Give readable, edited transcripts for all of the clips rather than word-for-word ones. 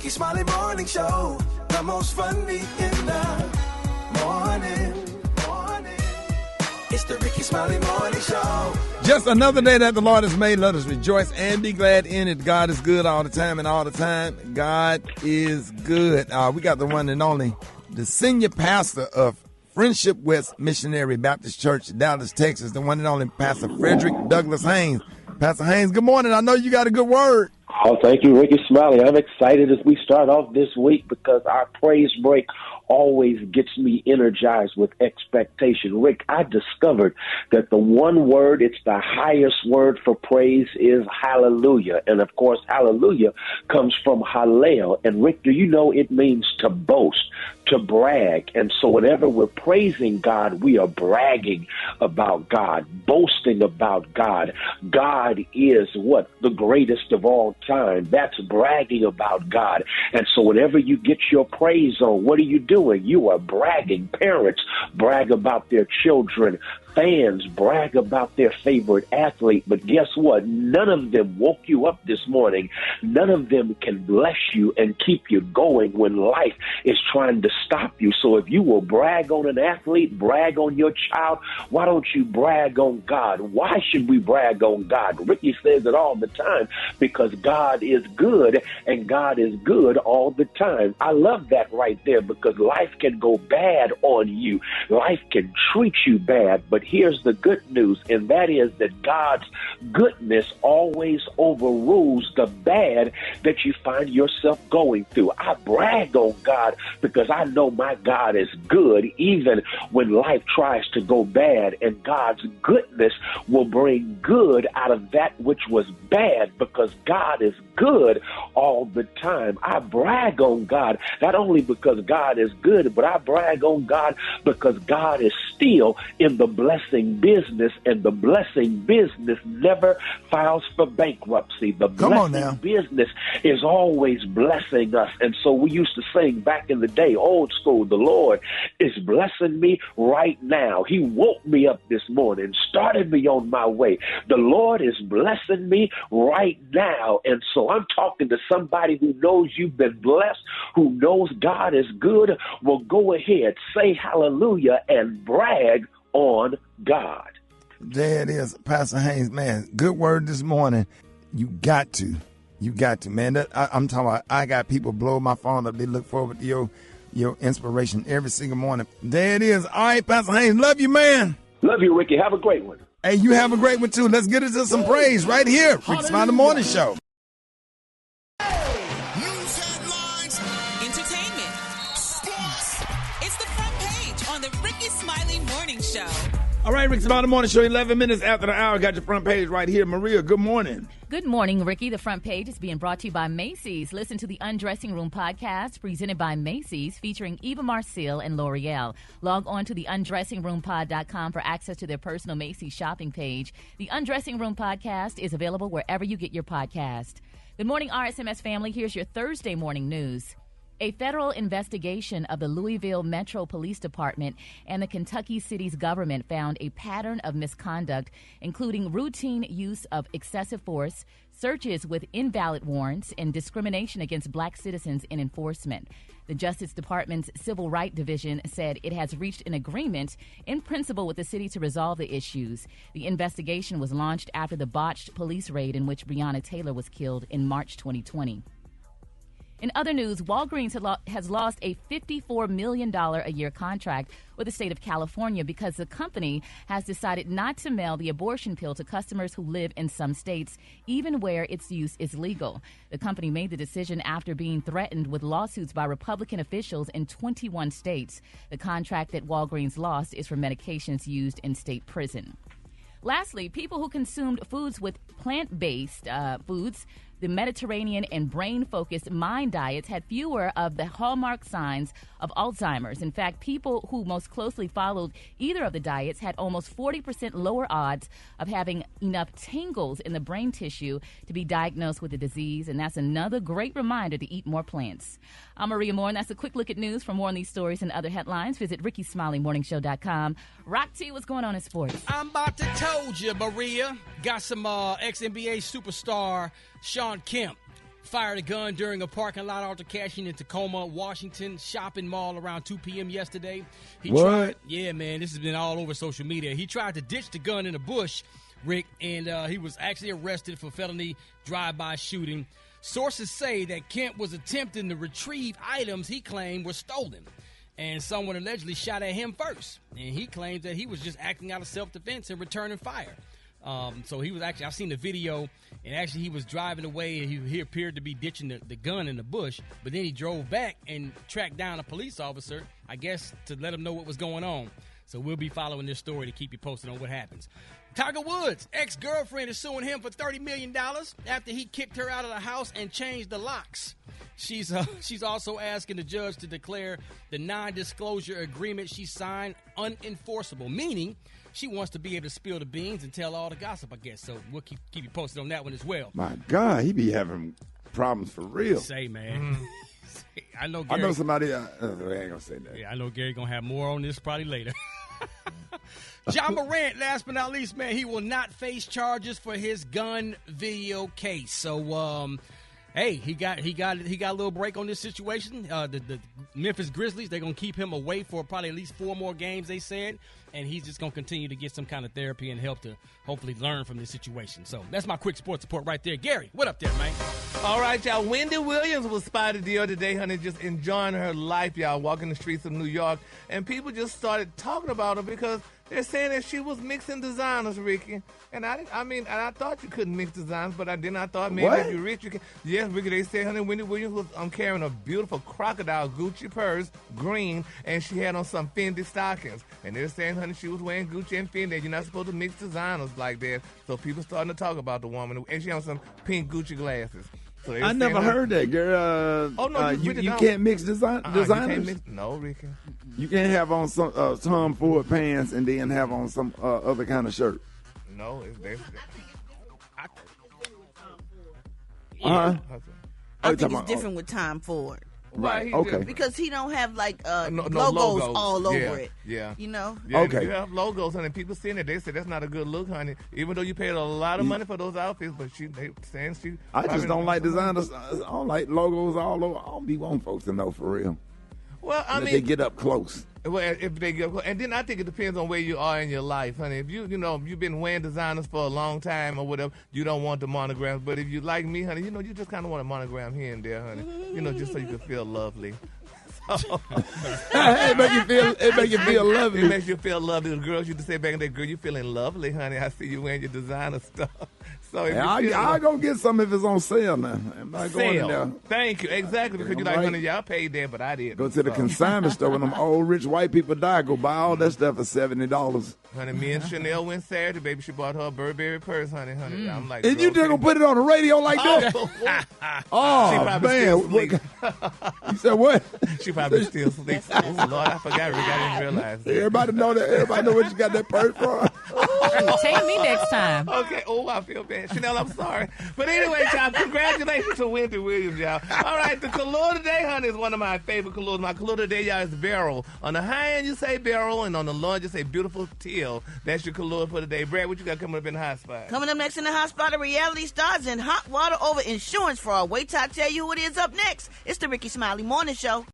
Rickey Smiley Morning Show. The most funny in the morning. It's the Rickey Smiley Morning Show. Just another day that the Lord has made. Let us rejoice and be glad in it. God is good all the time, and all the time, God is good. We got the one and only, the senior pastor of Friendship West Missionary Baptist Church, Dallas, Texas, the one and only Pastor Frederick Douglass Haynes. Pastor Haynes, good morning. I know you got a good word. Oh, thank you, Rickey Smiley. I'm excited as we start off this week because our praise break always gets me energized with expectation. Rick, I discovered that the one word, it's the highest word for praise, is hallelujah. And, of course, hallelujah comes from hallel. And, Rick, do you know it means to boast, to brag? And so whenever we're praising God, we are bragging about God, boasting about God. God is what? The greatest of all time. That's bragging about God. And so whenever you get your praise on, what are you doing? You are bragging. Parents brag about their children. Fans brag about their favorite athlete. But guess what? None of them woke you up this morning. None of them can bless you and keep you going when life is trying to stop you. So if you will brag on an athlete, brag on your child, why don't you brag on God? Why should we brag on God? Ricky says it all the time, because God is good and God is good all the time. I love that right there, because life can go bad on you. Life can treat you bad, but here's the good news, and that is that God's goodness always overrules the bad that you find yourself going through. I brag on God because I know my God is good even when life tries to go bad, and God's goodness will bring good out of that which was bad, because God is good all the time. I brag on God not only because God is good, but I brag on God because God is still in the blessing business, and the blessing business never files for bankruptcy. The blessing business is always blessing us. And so we used to sing back in the day, old school, the Lord is blessing me right now. He woke me up this morning, started me on my way. The Lord is blessing me right now. And so I'm talking to somebody who knows you've been blessed, who knows God is good. Well, go ahead, say hallelujah and brag on God. There it is, Pastor Haynes. Man, good word this morning. You got to, man. I'm talking about, I got people blow my phone up. They look forward to your inspiration every single morning. There it is. All right, Pastor Haynes, love you, man. Love you, Ricky. Have a great one. Hey, you have a great one, too. Let's get into some praise right here. Rickey Smiley Morning Show. News headlines, entertainment, sports. It's the front page on the Rickey Smiley Morning Show. All right, Rickey Smiley Morning Show, 11 minutes after the hour. Got your front page right here. Maria, good morning. Good morning, Ricky. The front page is being brought to you by Macy's. Listen to the Undressing Room podcast presented by Macy's, featuring Eva Marcille and L'Oreal. Log on to the undressingroompod.com for access to their personal Macy's shopping page. The Undressing Room podcast is available wherever you get your podcast. Good morning, RSMS family. Here's your Thursday morning news. A federal investigation of the Louisville Metro Police Department and the Kentucky City's government found a pattern of misconduct, including routine use of excessive force, searches with invalid warrants, and discrimination against black citizens in enforcement. The Justice Department's Civil Rights Division said it has reached an agreement in principle with the city to resolve the issues. The investigation was launched after the botched police raid in which Breonna Taylor was killed in March 2020. In other news, Walgreens has lost a $54 million a year contract with the state of California because the company has decided not to mail the abortion pill to customers who live in some states, even where its use is legal. The company made the decision after being threatened with lawsuits by Republican officials in 21 states. The contract that Walgreens lost is for medications used in state prison. Lastly, people who consumed foods with plant-based foods, the Mediterranean and brain-focused MIND diets, had fewer of the hallmark signs of Alzheimer's. In fact, people who most closely followed either of the diets had almost 40% lower odds of having enough tangles in the brain tissue to be diagnosed with the disease. And that's another great reminder to eat more plants. I'm Maria Moore, and that's a quick look at news. For more on these stories and other headlines, visit RickeySmileyMorningShow.com. Rock T, what's going on in sports? I'm about to told you, Maria. Got some ex-NBA superstar Sean Kemp. fired a gun during a parking lot altercation in Tacoma, Washington shopping mall around 2 p.m. yesterday. Yeah, man, this has been all over social media. He tried to ditch the gun in a bush, Rick, and he was actually arrested for felony drive-by shooting. Sources say that Kemp was attempting to retrieve items he claimed were stolen, and someone allegedly shot at him first. And he claims that he was just acting out of self-defense and returning fire. So he was actually, I've seen the video, and actually he was driving away, and he appeared to be ditching the gun in the bush, but then he drove back and tracked down a police officer, I guess, to let him know what was going on. So we'll be following this story to keep you posted on what happens. Tiger Woods' ex-girlfriend is suing him for $30 million after he kicked her out of the house and changed the locks. She's also asking the judge to declare the non-disclosure agreement she signed unenforceable, meaning she wants to be able to spill the beans and tell all the gossip, I guess. So we'll keep you posted on that one as well. My God, he be having problems for real. Say, man. I know somebody. I ain't gonna say that. Yeah, I know Gary gonna have more on this probably later. John Morant, last but not least, man, he will not face charges for his gun video case. So, hey, he got a little break on this situation. The Memphis Grizzlies, they're gonna keep him away for probably at least 4 more games, they said, and he's just gonna continue to get some kind of therapy and help to hopefully learn from this situation. So that's my quick sports report right there. Gary, what up there, man? All right, y'all. Wendy Williams was spotted the other day, honey, just enjoying her life, y'all, walking the streets of New York, and people just started talking about her because they're saying that she was mixing designers, Ricky. And I thought you couldn't mix designs, but I thought maybe if you're rich, you can. Yes, Ricky, they say, honey, Wendy Williams was carrying a beautiful crocodile Gucci purse, green, and she had on some Fendi stockings. And they're saying, honey, she was wearing Gucci and Fendi. You're not supposed to mix designers like that. So people starting to talk about the woman. And she had on some pink Gucci glasses. So I never heard that, girl. You can't mix designers? You can't mix, no, Ricky. You can't have on some Tom Ford pants and then have on some other kind of shirt. No, it's basically. I think it's different with Tom Ford. Right. Okay. Because he don't have like logos all over it. Yeah. You know. Yeah, okay. You have logos, honey. People seeing it, they say that's not a good look, honey. Even though you paid a lot of money for those outfits, but they saying she. I just don't like designers. I don't like logos all over. I don't be wanting folks to know for real. Well, I mean, they get up close. Well, if they get, and then I think it depends on where you are in your life, honey. If you've been wearing designers for a long time or whatever, you don't want the monograms. But if you like me, honey, you just kind of want a monogram here and there, honey. Just so you can feel lovely. It make you feel lovely. It makes you feel lovely. The girls used to say back in the day, girl, you feeling lovely, honey. I see you wearing your designer stuff. So I'll go get some if it's on sale now. I'm not going in there. Thank you. Exactly. Because you're like, honey, y'all paid there, but I didn't. Go to the consignment store when them old rich white people die. Go buy all that stuff for $70. Honey, me and Chanel went Saturday, baby. She bought her a Burberry purse, honey. I'm like, and you just gonna put it on the radio like that? Oh, man. You said what? She probably still sleeps. Oh, Lord, I forgot. I didn't realize that. Everybody know that. Everybody know where you got that purse from. Take me next time. Okay. Oh, I feel bad. Chanel, I'm sorry. But anyway, y'all, congratulations to Wendy Williams, y'all. All right, the color today, honey, is one of my favorite colors. My color today, y'all, is Beryl. On the high end, you say Beryl, and on the low end, you say beautiful teal. That's your color for today. Brad, what you got coming up in the hot spot? Coming up next in the hot spot, a reality stars in hot water over insurance fraud. Wait till I tell you who it is up next. It's the Rickey Smiley Morning Show.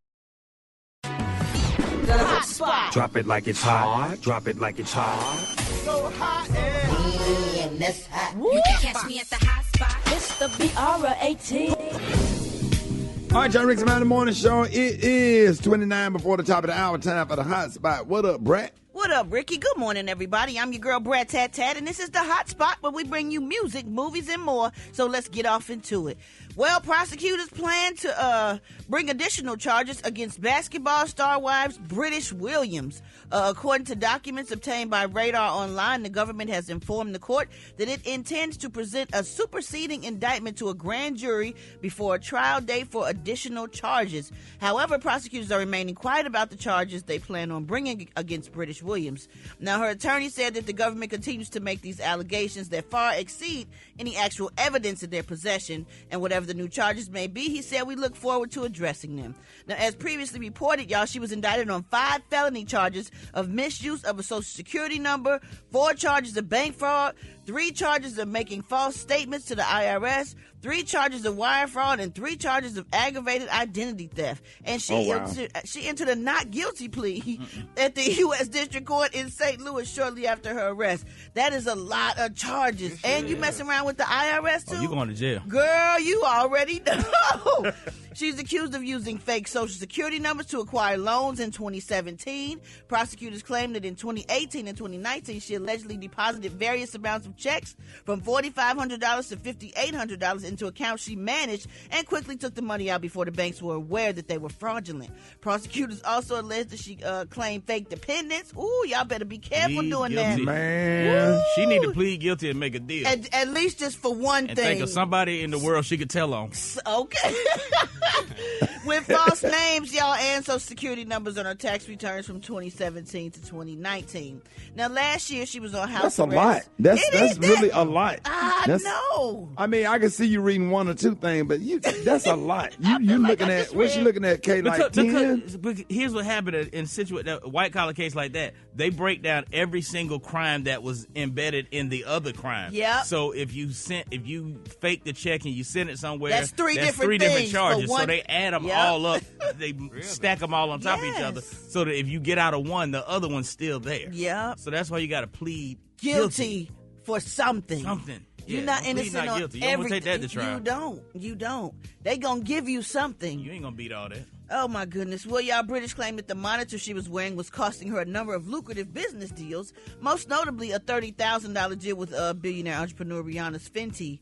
The hot spot. Drop it like it's hot. Drop it like it's hot. So hot and that's hot. You can catch me at the hot spot. It's the BR18. All right, y'all, Rickey Smiley Morning Show. It is 29 before the top of the hour. Time for the hot spot. What up, Brett? What up, Ricky? Good morning, everybody. I'm your girl, Brad Tat Tat, and this is the hot spot where we bring you music, movies, and more. So let's get off into it. Well, prosecutors plan to bring additional charges against basketball star wives British Williams. According to documents obtained by Radar Online, the government has informed the court that it intends to present a superseding indictment to a grand jury before a trial date for additional charges. However, prosecutors are remaining quiet about the charges they plan on bringing against British Williams. Now, her attorney said that the government continues to make these allegations that far exceed any actual evidence in their possession, and whatever the new charges may be, he said, we look forward to addressing them. Now, as previously reported, y'all, she was indicted on 5 felony charges of misuse of a social security number, 4 charges of bank fraud, 3 charges of making false statements to the IRS, 3 charges of wire fraud, and 3 charges of aggravated identity theft. And she entered a not guilty plea at the U.S. District Court in St. Louis shortly after her arrest. That is a lot of charges. And you messing around with the IRS, too? Oh, you going to jail. Girl, you already know. She's accused of using fake Social Security numbers to acquire loans in 2017. Prosecutors claim that in 2018 and 2019, she allegedly deposited various amounts of checks from $4,500 to $5,800 into accounts she managed and quickly took the money out before the banks were aware that they were fraudulent. Prosecutors also alleged that she claimed fake dependents. Ooh, y'all better be careful doing that. Man, Ooh. she need to plead guilty and make a deal. At least just for one and thing. think of somebody in the world she could tell on. Okay. With false names, y'all, and Social Security numbers on her tax returns from 2017 to 2019. Now, last year she was on house That's arrest. a lot. That's really a lot. I know. I mean, I can see you reading 1 or 2 things, but that's a lot. You looking at what you looking at, Kay? Like 10? Because here's what happened in a white collar case like that. They break down every single crime that was embedded in the other crime. Yep. So if you fake the check and you send it somewhere, that's three different charges. So they add them all up. They stack them all on top of each other, so that if you get out of one, the other one's still there. Yeah. So that's why you got to plead guilty for something. You're not innocent on guilty. You don't take that to trial. You don't. They gonna give you something. You ain't gonna beat all that. Oh my goodness. Well, y'all, British claimed that the monitor she was wearing was costing her a number of lucrative business deals, most notably a $30,000 deal with billionaire entrepreneur Rihanna's Fenty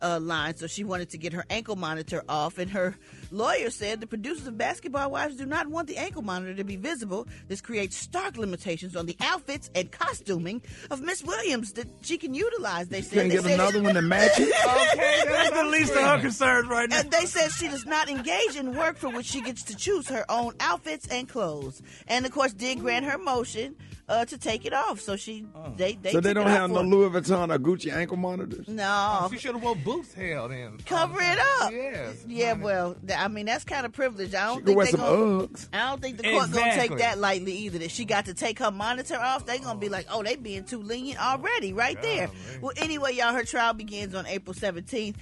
line. So she wanted to get her ankle monitor off, and her lawyer said the producers of Basketball Wives do not want the ankle monitor to be visible. This creates stark limitations on the outfits and costuming of Miss Williams that she can utilize. They said can't get another one to match it. Okay, that's the least of her concerns right now. And they said she does not engage in work for which she gets to choose her own outfits and clothes. And of course, did grant her motion to take it off. So they don't have no Louis Vuitton or Gucci ankle monitors. No, she should have wore boots held in. Cover it up. Yes. Yeah, well, I mean, that's kind of privilege. I don't think the court gonna take Exactly. that lightly either. That she got to take her monitor off, they gonna be like, oh, they being too lenient already, right there. Well, anyway, y'all, her trial begins on April 17th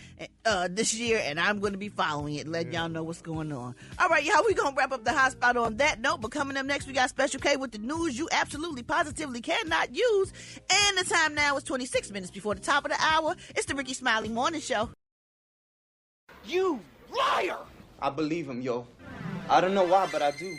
this year, and I'm going to be following it, letting y'all know what's going on. All right, y'all, we gonna wrap up the hot spot on that note. But coming up next, we got Special K with the news you absolutely, positively cannot use. And the time now is 26 minutes before the top of the hour. It's the Rickey Smiley Morning Show. You liar! I believe him, yo. I don't know why, but I do.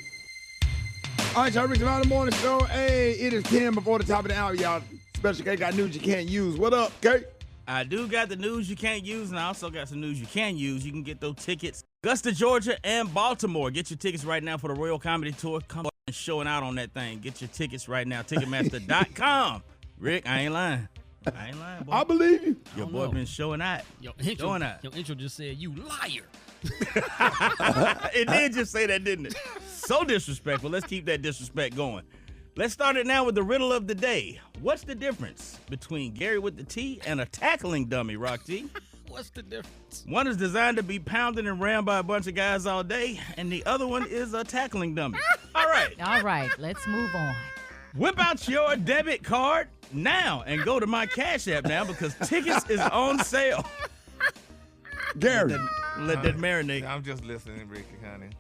All right, y'all, Rickey Smiley Morning Show. Hey, it is 10 before the top of the hour, y'all. Special K got news you can't use. What up, K? I do got the news you can't use, and I also got some news you can use. You can get those tickets. Augusta, Georgia, and Baltimore. Get your tickets right now for the Royal Comedy Tour. Come on and showing out on that thing. Get your tickets right now. Ticketmaster.com. Rick, I ain't lying. Boy. I believe you. Your boy been showing out. Your intro just said, you liar. It did just say that, didn't it? So disrespectful. Let's keep that disrespect going. Let's start it now with the riddle of the day. What's the difference between Gary with the T and a tackling dummy, Rock T? What's the difference? One is designed to be pounded and rammed by a bunch of guys all day, and the other one is a tackling dummy. All right, let's move on. Whip out your debit card now and go to my Cash App now because tickets is on sale. Gary. Let that marinate. I'm just listening, Ricky, honey.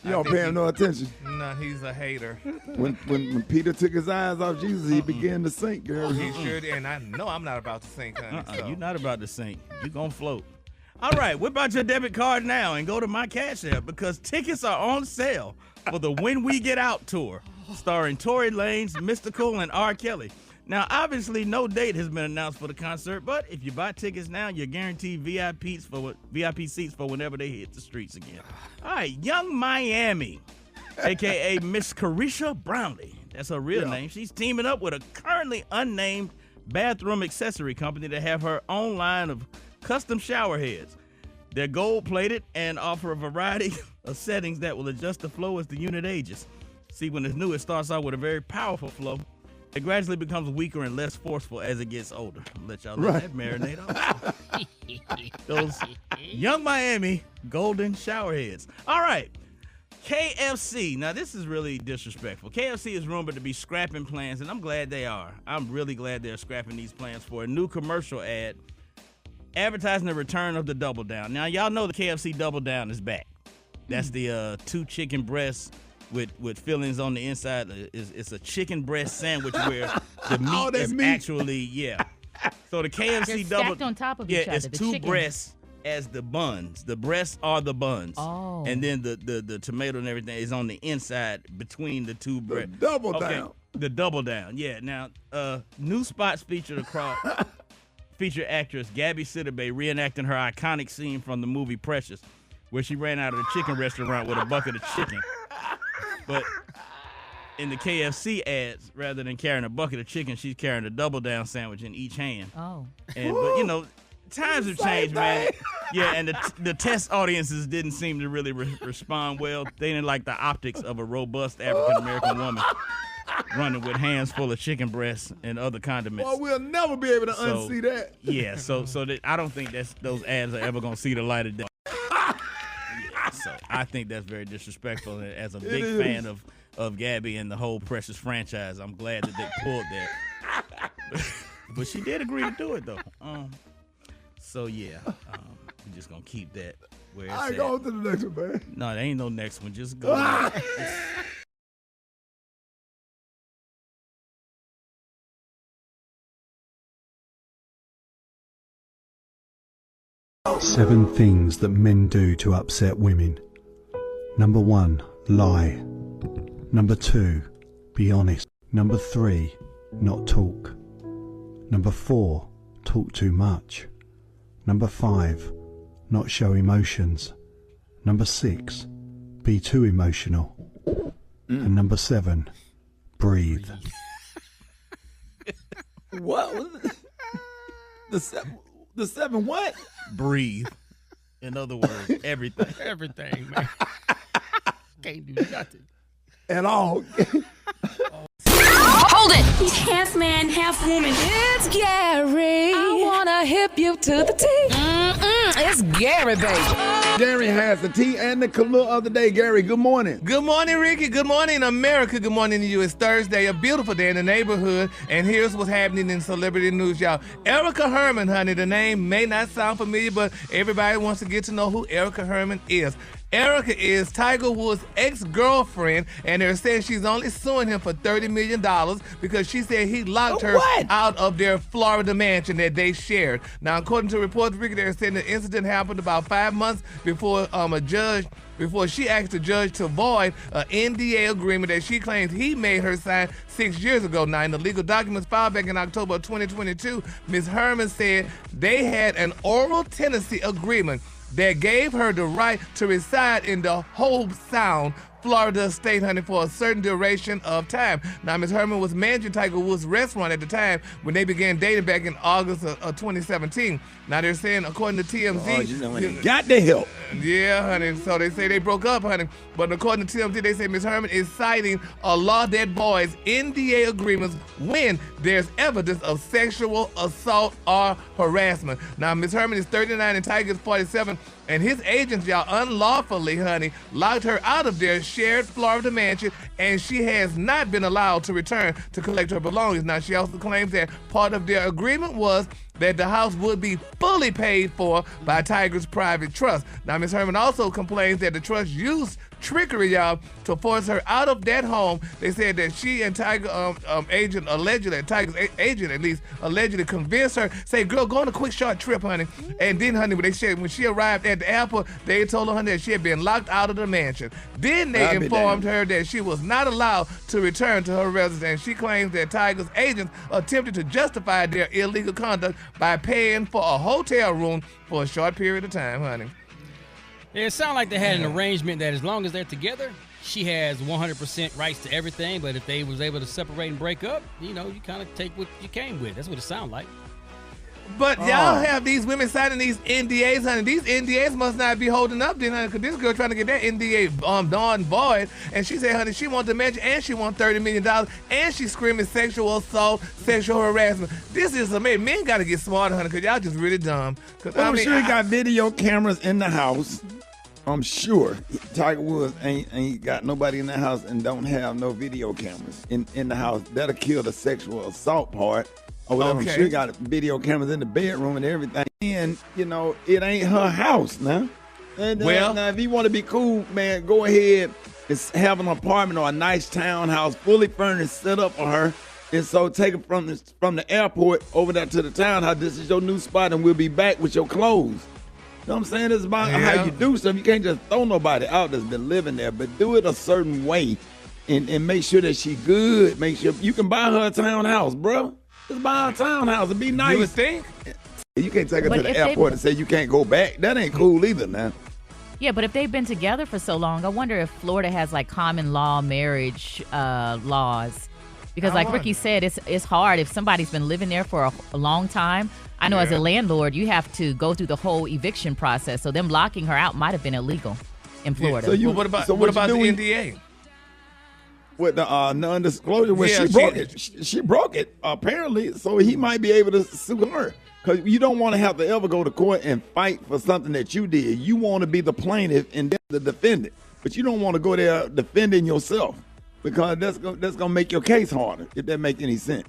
You don't pay him no attention. No, he's a hater. When Peter took his eyes off Jesus, he began to sink, Gary. He sure did, and I know I'm not about to sink, honey. So. You're not about to sink. You're going to float. All right, whip out your debit card now and go to my Cash App because tickets are on sale for the When We Get Out tour, starring Tory Lanez, Mystical, and R. Kelly. Now, obviously, no date has been announced for the concert, but if you buy tickets now, you're guaranteed VIP seats for whenever they hit the streets again. All right, Young Miami, a.k.a. Miss Carisha Brownlee. That's her real name. She's teaming up with a currently unnamed bathroom accessory company to have her own line of custom shower heads. They're gold-plated and offer a variety of settings that will adjust the flow as the unit ages. See, when it's new, it starts out with a very powerful flow. It gradually becomes weaker and less forceful as it gets older. I'll let y'all let that marinate on. Those Young Miami golden shower heads. All right. KFC. Now, this is really disrespectful. KFC is rumored to be scrapping plans, and I'm glad they are. I'm really glad they're scrapping these plans for a new commercial ad advertising the return of the Double Down. Now, y'all know the KFC Double Down is back. That's the 2 chicken breasts with fillings on the inside. It's a chicken breast sandwich where the meat is actually, So the KFC They're Double stacked on top of each other. it's the 2 chicken. breasts as the buns. The breasts are the buns. Oh. And then the tomato and everything is on the inside between the 2 breasts. Double down. The Double Down. Yeah. Now, new spots featured actress Gabby Sidibe reenacting her iconic scene from the movie Precious, where she ran out of the chicken restaurant with a bucket of chicken. But in the KFC ads, rather than carrying a bucket of chicken, she's carrying a Double Down sandwich in each hand. Oh. But times have changed, man. Yeah, and the test audiences didn't seem to really respond well. They didn't like the optics of a robust African-American woman running with hands full of chicken breasts and other condiments. Well, we'll never be able to unsee that. Yeah, so I don't think those ads are ever going to see the light of day. So I think that's very disrespectful. And as a big fan of Gabby and the whole Precious franchise, I'm glad that they pulled that. But she did agree to do it, though. So, yeah, we're just going to keep that where it's at. Go to the next one, man. No, there ain't no next one. Just go. 7 things that men do to upset women. Number 1, lie. Number 2, be honest. Number 3, not talk. Number 4, talk too much. Number 5, not show emotions. Number 6, be too emotional. And number 7, breathe. What? The 7 what? Breathe. In other words, everything. Everything, man. Can't do nothing. At all. Hold it! He's half man, half woman. It's Gary. I wanna hip you to the T. It's Gary, baby. Gary has the tea and the color of the day. Gary, good morning. Good morning, Ricky. Good morning, America. Good morning to you. It's Thursday, a beautiful day in the neighborhood, and here's what's happening in celebrity news, y'all. Erica Herman, honey, the name may not sound familiar, but everybody wants to get to know who Erica Herman is. Erica is Tiger Woods' ex-girlfriend, and they're saying she's only suing him for $30 million because she said he locked her out of their Florida mansion that they shared. Now, according to reports, Ricky, they're saying the incident happened about 5 months before before she asked the judge to void an NDA agreement that she claims he made her sign 6 years ago. Now, in the legal documents filed back in October of 2022, Ms. Herman said they had an oral tenancy agreement that gave her the right to reside in the Hobe Sound, Florida state, honey, for a certain duration of time. Now, Ms. Herman was managing Tiger Woods' restaurant at the time when they began dating back in August of 2017. Now, they're saying, according to TMZ... got the help. Yeah, honey. So they say they broke up, honey. But according to TMZ, they say Ms. Herman is citing a law that voids NDA agreements when there's evidence of sexual assault or harassment. Now, Ms. Herman is 39 and Tiger is 47, and his agents, y'all, unlawfully, honey, locked her out of their shared Florida mansion, and she has not been allowed to return to collect her belongings. Now, she also claims that part of their agreement was that the house would be fully paid for by Tiger's private trust. Now, Ms. Herman also complains that the trust used trickery, y'all, to force her out of that home. They said that she and Tiger agent allegedly, Tiger's agent at least, allegedly convinced her, say, girl, go on a quick short trip, honey. And then, honey, when she arrived at the airport, they told her, honey, that she had been locked out of the mansion. Then they informed her that she was not allowed to return to her residence. She claims that Tiger's agents attempted to justify their illegal conduct by paying for a hotel room for a short period of time, honey. Yeah, it sounds like they had an arrangement that as long as they're together, she has 100% rights to everything. But if they was able to separate and break up, you kind of take what you came with. That's what it sounds like. But y'all have these women signing these NDAs, honey. These NDAs must not be holding up then, honey, because this girl trying to get that NDA done void. And she said, honey, she wants the mansion and she wants $30 million. And she's screaming sexual assault, sexual harassment. This is amazing. Men got to get smarter, honey, because y'all just really dumb. I'm sure you got video cameras in the house. I'm sure Tiger Woods ain't got nobody in the house and don't have no video cameras in the house. That'll kill the sexual assault part. Or whatever. I'm sure he got video cameras in the bedroom and everything. And, you know, it ain't her house now. And, now, if you want to be cool, man, go ahead and have an apartment or a nice townhouse fully furnished set up for her. And so take it from the airport over there to the townhouse. This is your new spot, and we'll be back with your clothes. You know what I'm saying? It's about how you do stuff. You can't just throw nobody out that's been living there, but do it a certain way and make sure that she good. Make sure you can buy her a townhouse, bro. Just buy her a townhouse and be nice. You would think? You can't take her to the airport and say you can't go back. That ain't cool either now. Yeah, but if they've been together for so long, I wonder if Florida has like common law marriage laws. Because like Ricky said, it's hard if somebody's been living there for a long time. I know as a landlord, you have to go through the whole eviction process. So them locking her out might have been illegal in Florida. So what about the NDA? With the non-disclosure, she broke it apparently. So he might be able to sue her. Because you don't want to have to ever go to court and fight for something that you did. You want to be the plaintiff and then the defendant. But you don't want to go there defending yourself because that's gonna make your case harder, if that makes any sense.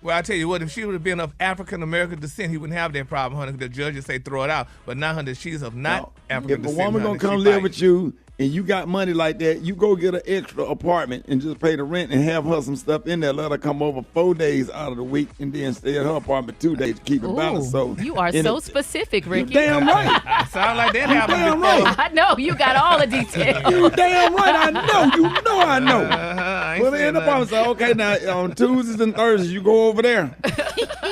Well, I tell you what, if she would have been of African-American descent, he wouldn't have that problem, honey. The judges say throw it out. But now, honey, she's of not African descent. If a woman going to come live with you and you got money like that, you go get an extra apartment and just pay the rent and have her some stuff in there. Let her come over 4 days out of the week and then stay at her apartment 2 days to keep it balanced. So you are so specific, Ricky. You damn right. Sound like that happened before. Right. I know. You got all the details. You damn right. I know. You know I know. Well, they end up on say, okay, now on Tuesdays and Thursdays, you go over there.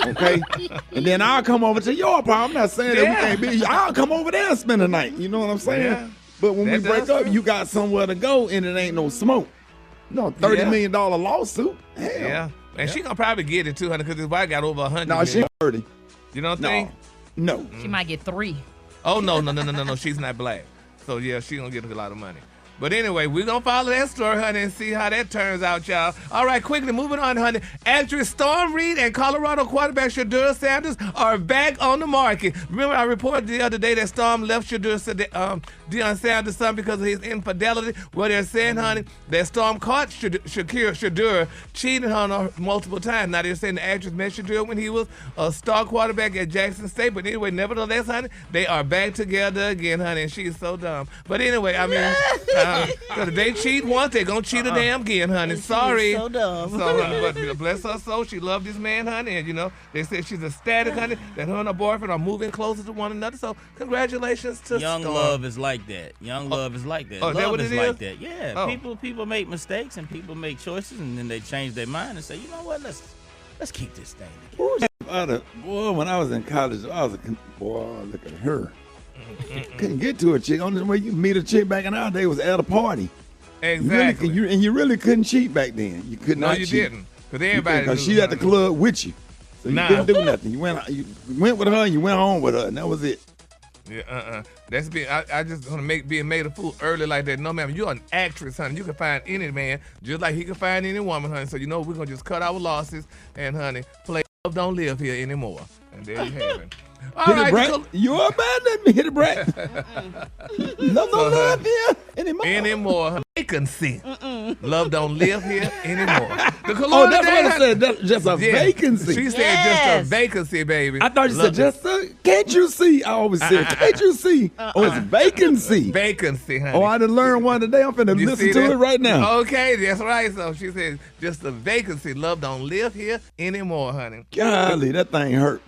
Okay? And then I'll come over to your apartment. I'm not saying that we can't be. I'll come over there and spend the night. You know what I'm saying? Yeah. But when we break up, you got somewhere to go and it ain't no smoke. No $30 million lawsuit. Hell. Yeah. And she gonna probably get it, 200, because his wife got over 100. No, she 30. You don't think? No. She might get 3. Oh, no. She's not black. So, yeah, she gonna get a lot of money. But anyway, we're going to follow that story, honey, and see how that turns out, y'all. All right, quickly, moving on, honey. Actress Storm Reed and Colorado quarterback Shedeur Sanders are back on the market. Remember, I reported the other day that Storm left Deion Sanders' son because of his infidelity. Well, they're saying, honey, that Storm caught Shedeur cheating on her multiple times. Now, they're saying the actress met Shedeur when he was a star quarterback at Jackson State. But anyway, nevertheless, honey, they are back together again, honey, and she's so dumb. But anyway, I mean... Because if they cheat once, they're going to cheat a damn again, honey. Sorry. So dumb. So, honey, but bless her soul, she loved this man, honey. And, you know, they said she's ecstatic, honey, that her and her boyfriend are moving closer to one another. So, congratulations to Young Storm. love is like that. Young love is like that. Oh, is that love what it is is? like that. Yeah. Oh. People make mistakes and people make choices, and then they change their mind and say, you know what, let's keep this thing together. Boy, when I was in college, look at her. Couldn't get to a chick. Only way you meet a chick back in our day was at a party. Exactly. You really couldn't cheat back then. You could not cheat. No, you didn't. Because she at the club with you. So you couldn't do nothing. You went with her and you went home with her, and that was it. Yeah, That's being. I just want to being made a fool early like that. No, ma'am. You're an actress, honey. You can find any man just like he can find any woman, honey. So you know we're gonna just cut our losses and, honey, play Love Don't Live Here anymore. And there you have it. All right, Brat. You abandoned me, hit it, Brat. Love don't live here anymore. Vacancy. Love don't live here anymore. That's what I said. That's just a vacancy. She said just a vacancy, baby. I thought you said just can't you see? I always said, can't you see? It's vacancy. Vacancy, honey. Oh, I done learned one today. I'm finna listen to it right now. Okay, that's right. So she said just a vacancy. Love don't live here anymore, honey. Golly, that thing hurt.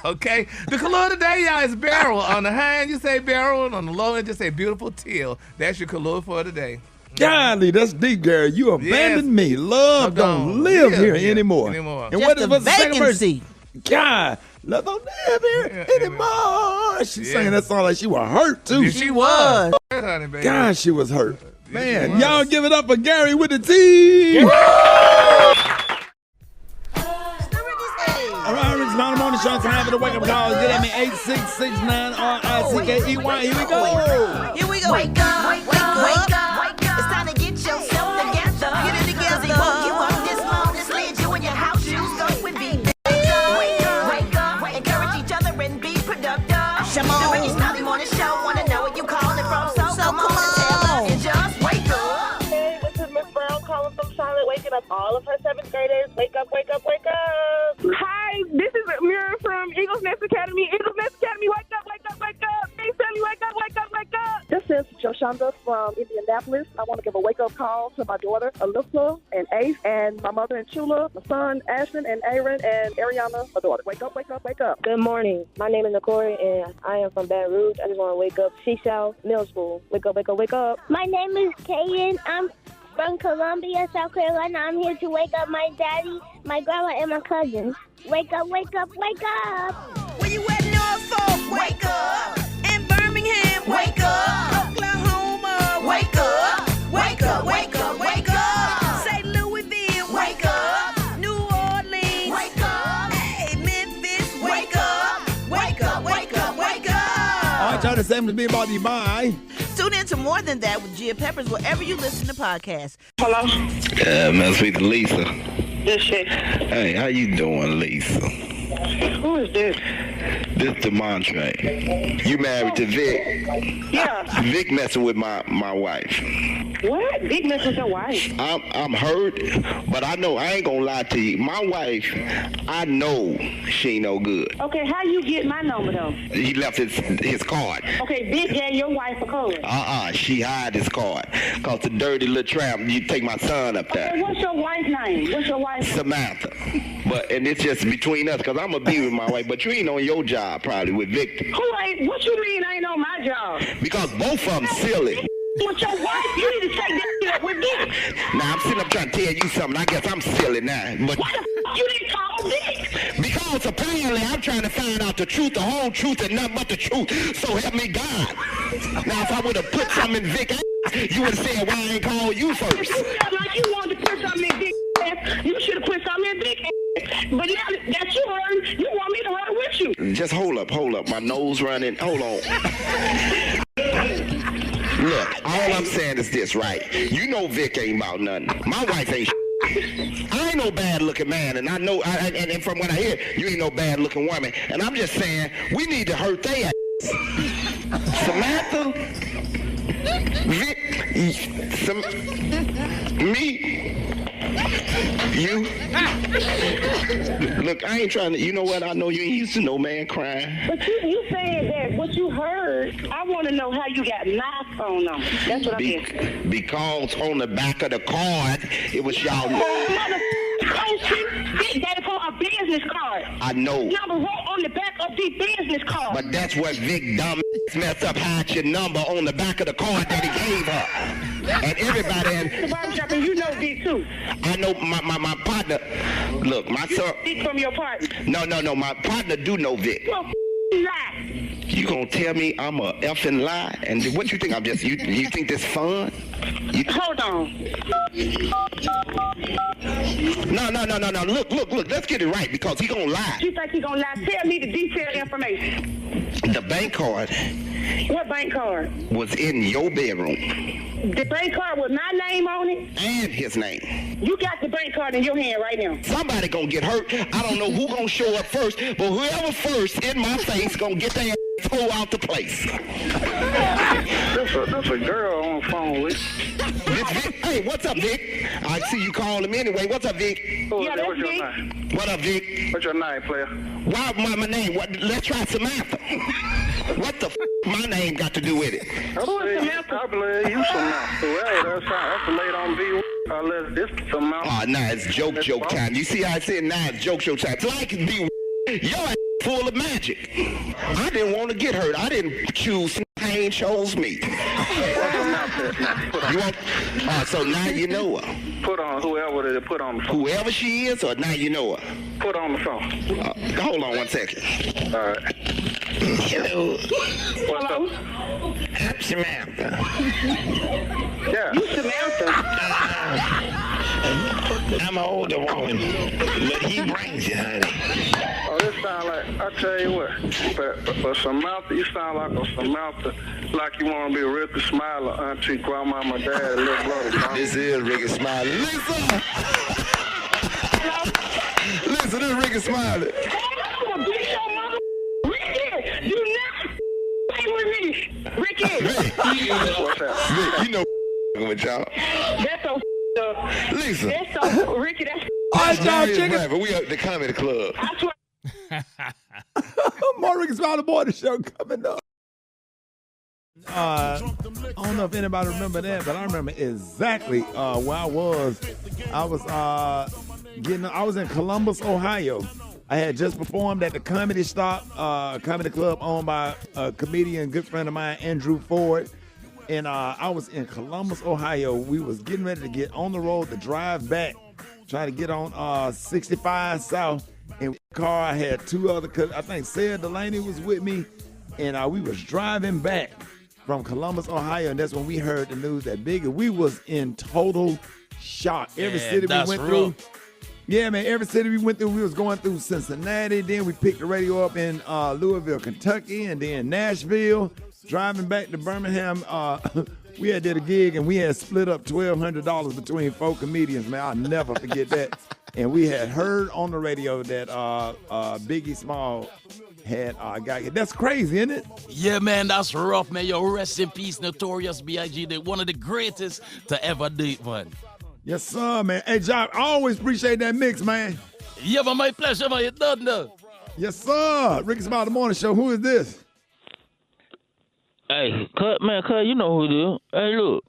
Okay. The color today, y'all, is barrel. On the high end, you say barrel, and on the low end, just say beautiful teal. That's your color for today. Golly, that's deep, Gary. You abandoned me. Love don't live here anymore. And just what is the second verse? God, love don't live here anymore. She's saying that song like she was hurt, too. Yeah, she was. Honey, baby. God, she was hurt. Man, y'all give it up for Gary with the T. All right, Rickey Smiley Morning Show. Time for the wake up call. Get at me 8669-RICKEY. Here we go. Wake up. It's time to get yourself together. Get it together. They woke you up this morning, slid you in your house shoes. Go with me. Wake up. Encourage each other and be productive. The Rickey Smiley Morning Show. Wanna know what you call it? all of her 7th graders. Wake up, wake up, wake up. Hi, this is Amira from Eagles Nest Academy. Eagles Nest Academy, wake up, wake up, wake up. Hey, Sammy, wake up, wake up, wake up. This is Joshonda from Indianapolis. I want to give a wake-up call to my daughter, Alyssa, and Ace, and my mother and Chula, my son, Ashton, and Aaron, and Ariana, my daughter. Wake up, wake up, wake up. Good morning. My name is Nicole, and I am from Baton Rouge. I just want to wake up Seashell Middle School. Wake up, wake up, wake up. My name is Kaden. I'm from Columbia, South Carolina. I'm here to wake up my daddy, my grandma, and my cousins. Wake up, wake up, wake up. Where you at, Norfolk? Wake up. In Birmingham, wake up. Oklahoma, wake up. Wake up, wake up, wake up. St. Louisville, wake up. New Orleans, wake up. Hey, Memphis, wake up. Wake up, wake up, wake up. All right, y'all, the same to be about B.I.G. Tune in to More Than That with Gia Peppers wherever you listen to podcasts. Hello? Man, speak to Lisa. This shit. Hey, how you doing, Lisa? Who is this? This Demontre. You married to Vic? Yeah. Vic messing with my wife. What? Vic messing with your wife? I'm hurt, but I know, I ain't gonna lie to you. My wife, I know she ain't no good. Okay, how you get my number, though? He left his card. Okay, Vic gave your wife a card. She hide his card. Cause the dirty little tramp, you take my son up there. Okay, what's your wife's name? What's your wife's name? Samantha. And it's just between us, because I'm going to be with my wife, but you ain't on your job probably with Victor. Who ain't? What you mean I ain't on my job? Because both of them silly. With your wife, you need to take that shit up with Vic. Now, I'm sitting up trying to tell you something. I guess I'm silly now. But why the f*** you didn't call Vic? Because apparently I'm trying to find out the truth, the whole truth, and nothing but the truth. So help me God. Now, if I would have put something in Vic's ass, you would have said, why I ain't called you first? If you felt like you wanted to put something in Vic's ass, you should have put something in Vic's ass. But now that you run, you want me to run with you. Just hold up. My nose running. Hold on. Look, all I'm saying is this, right? You know Vic ain't about nothing. My wife ain't I ain't no bad-looking man, and I know, and from what I hear, you ain't no bad-looking woman. And I'm just saying, we need to hurt their ass. Samantha, Vic, me, you. Look, I ain't trying to, you know what? I know you ain't used to no man crying. But you saying that what you heard, I want to know how you got knocked on them. That's what I'm asking. Because on the back of the card, it was y'all. Vic got it for a business card. I know. Number wrote on the back of the business card. But that's what Vic dumb messed up, hide your number on the back of the card that he gave her. And everybody. The barbershop, and you know Vic too. I know my partner. Look, my son. Vic from your partner. No. My partner do know Vic. Well, lie. You gonna tell me I'm a effing lie? And what you think I'm just? You think this fun? Hold on. No. Look. Let's get it right because he gonna lie. You think he gonna lie? Tell me the detailed information. The bank card. What bank card? Was in your bedroom. The bank card with my name on it? And his name. You got the bank card in your hand right now. Somebody gonna get hurt. I don't know who gonna show up first, but whoever first in my face gonna get their pull out the place. That's a girl on the phone with. Hey, what's up, Vic? I see you calling him anyway. What's up, Vic? Yeah, that's Vic. What up, Vic? What's your name, player? Why my name? What? Let's try Samantha. What the my name got to do with it? Who is Samantha? I believe you Samantha. Well, that's the late on B. Unless this Samantha. Oh, nah, it's joke time. You see how I said now it's joke time. It's like B. Your ass full of magic. I didn't want to get hurt. I didn't choose. Pain chose me. You want? So now you know her. Put on whoever they put on the phone. Whoever she is, or now you know her. Put on the phone. Hold on 1 second. All right. Hello. What's up? I'm Samantha. Yeah. You Samantha? I'm an older woman, but he brings you, honey. Oh, this sound like, I tell you what, but Samantha, you sound like a Samantha, like you want to be Rickey Smiley, auntie, grandma, my dad, little brother. This is Rickey Smiley. Listen! Listen, this is Rickey Smiley. Rickey, you not play with me. Rickey. What's that? Rick, you know with y'all. That's so Lisa. That's so Ricky. That's All right, y'all, chicken. Right, but we at the comedy club. I swear. More Rickey Smiley Morning Show coming up. I don't know if anybody remember that, but I remember exactly where I was. I was in Columbus, Ohio. I had just performed at the Comedy Club owned by a comedian, good friend of mine, Andrew Ford. And I was in Columbus, Ohio. We was getting ready to get on the road to drive back, trying to get on 65 South. In the car, I had two other, I think Sarah Delaney was with me, and we was driving back from Columbus, Ohio, and that's when we heard the news that Biggie. We was in total shock. Every city we went through. Yeah, man, every city we went through, we was going through Cincinnati. Then we picked the radio up in Louisville, Kentucky, and then Nashville. Driving back to Birmingham, we had did a gig, and we had split up $1,200 between 4 comedians, man. I'll never forget that. And we had heard on the radio that Biggie Small had got. That's crazy, isn't it? Yeah, man, that's rough, man. Yo, rest in peace, Notorious B.I.G. They're one of the greatest to ever do it, man. Yes, sir, man. Hey, John, I always appreciate that mix, man. Yeah, but my pleasure, man. You done though. Yes, sir. Rickey Smiley Morning Show. Who is this? Hey, cut, you know who it is. Hey, look.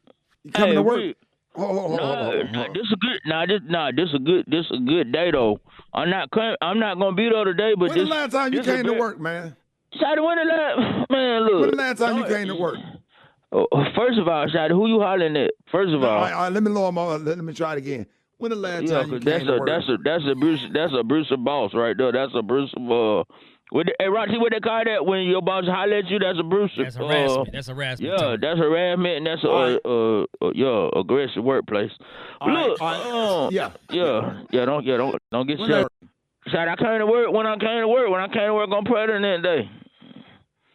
You coming to work? This a good day though. I'm not gonna be there today, but when the last time you came to work, man? Shawty, when the last time you came to work? First of all, Shawty, who you hollering at? First of all, all right, let me lower my. Let me try it again. When the last time you came to work? That's a Brewster boss right there. That's a Brewster. Hey, Roxy, what they call that when your boss holler at you? That's a Brewster. That's harassment. That's harassment. Yeah, that's harassment, and that's aggressive workplace. Look, don't get shot. Shot. I came to work when I came to work. When I came to work on President Day.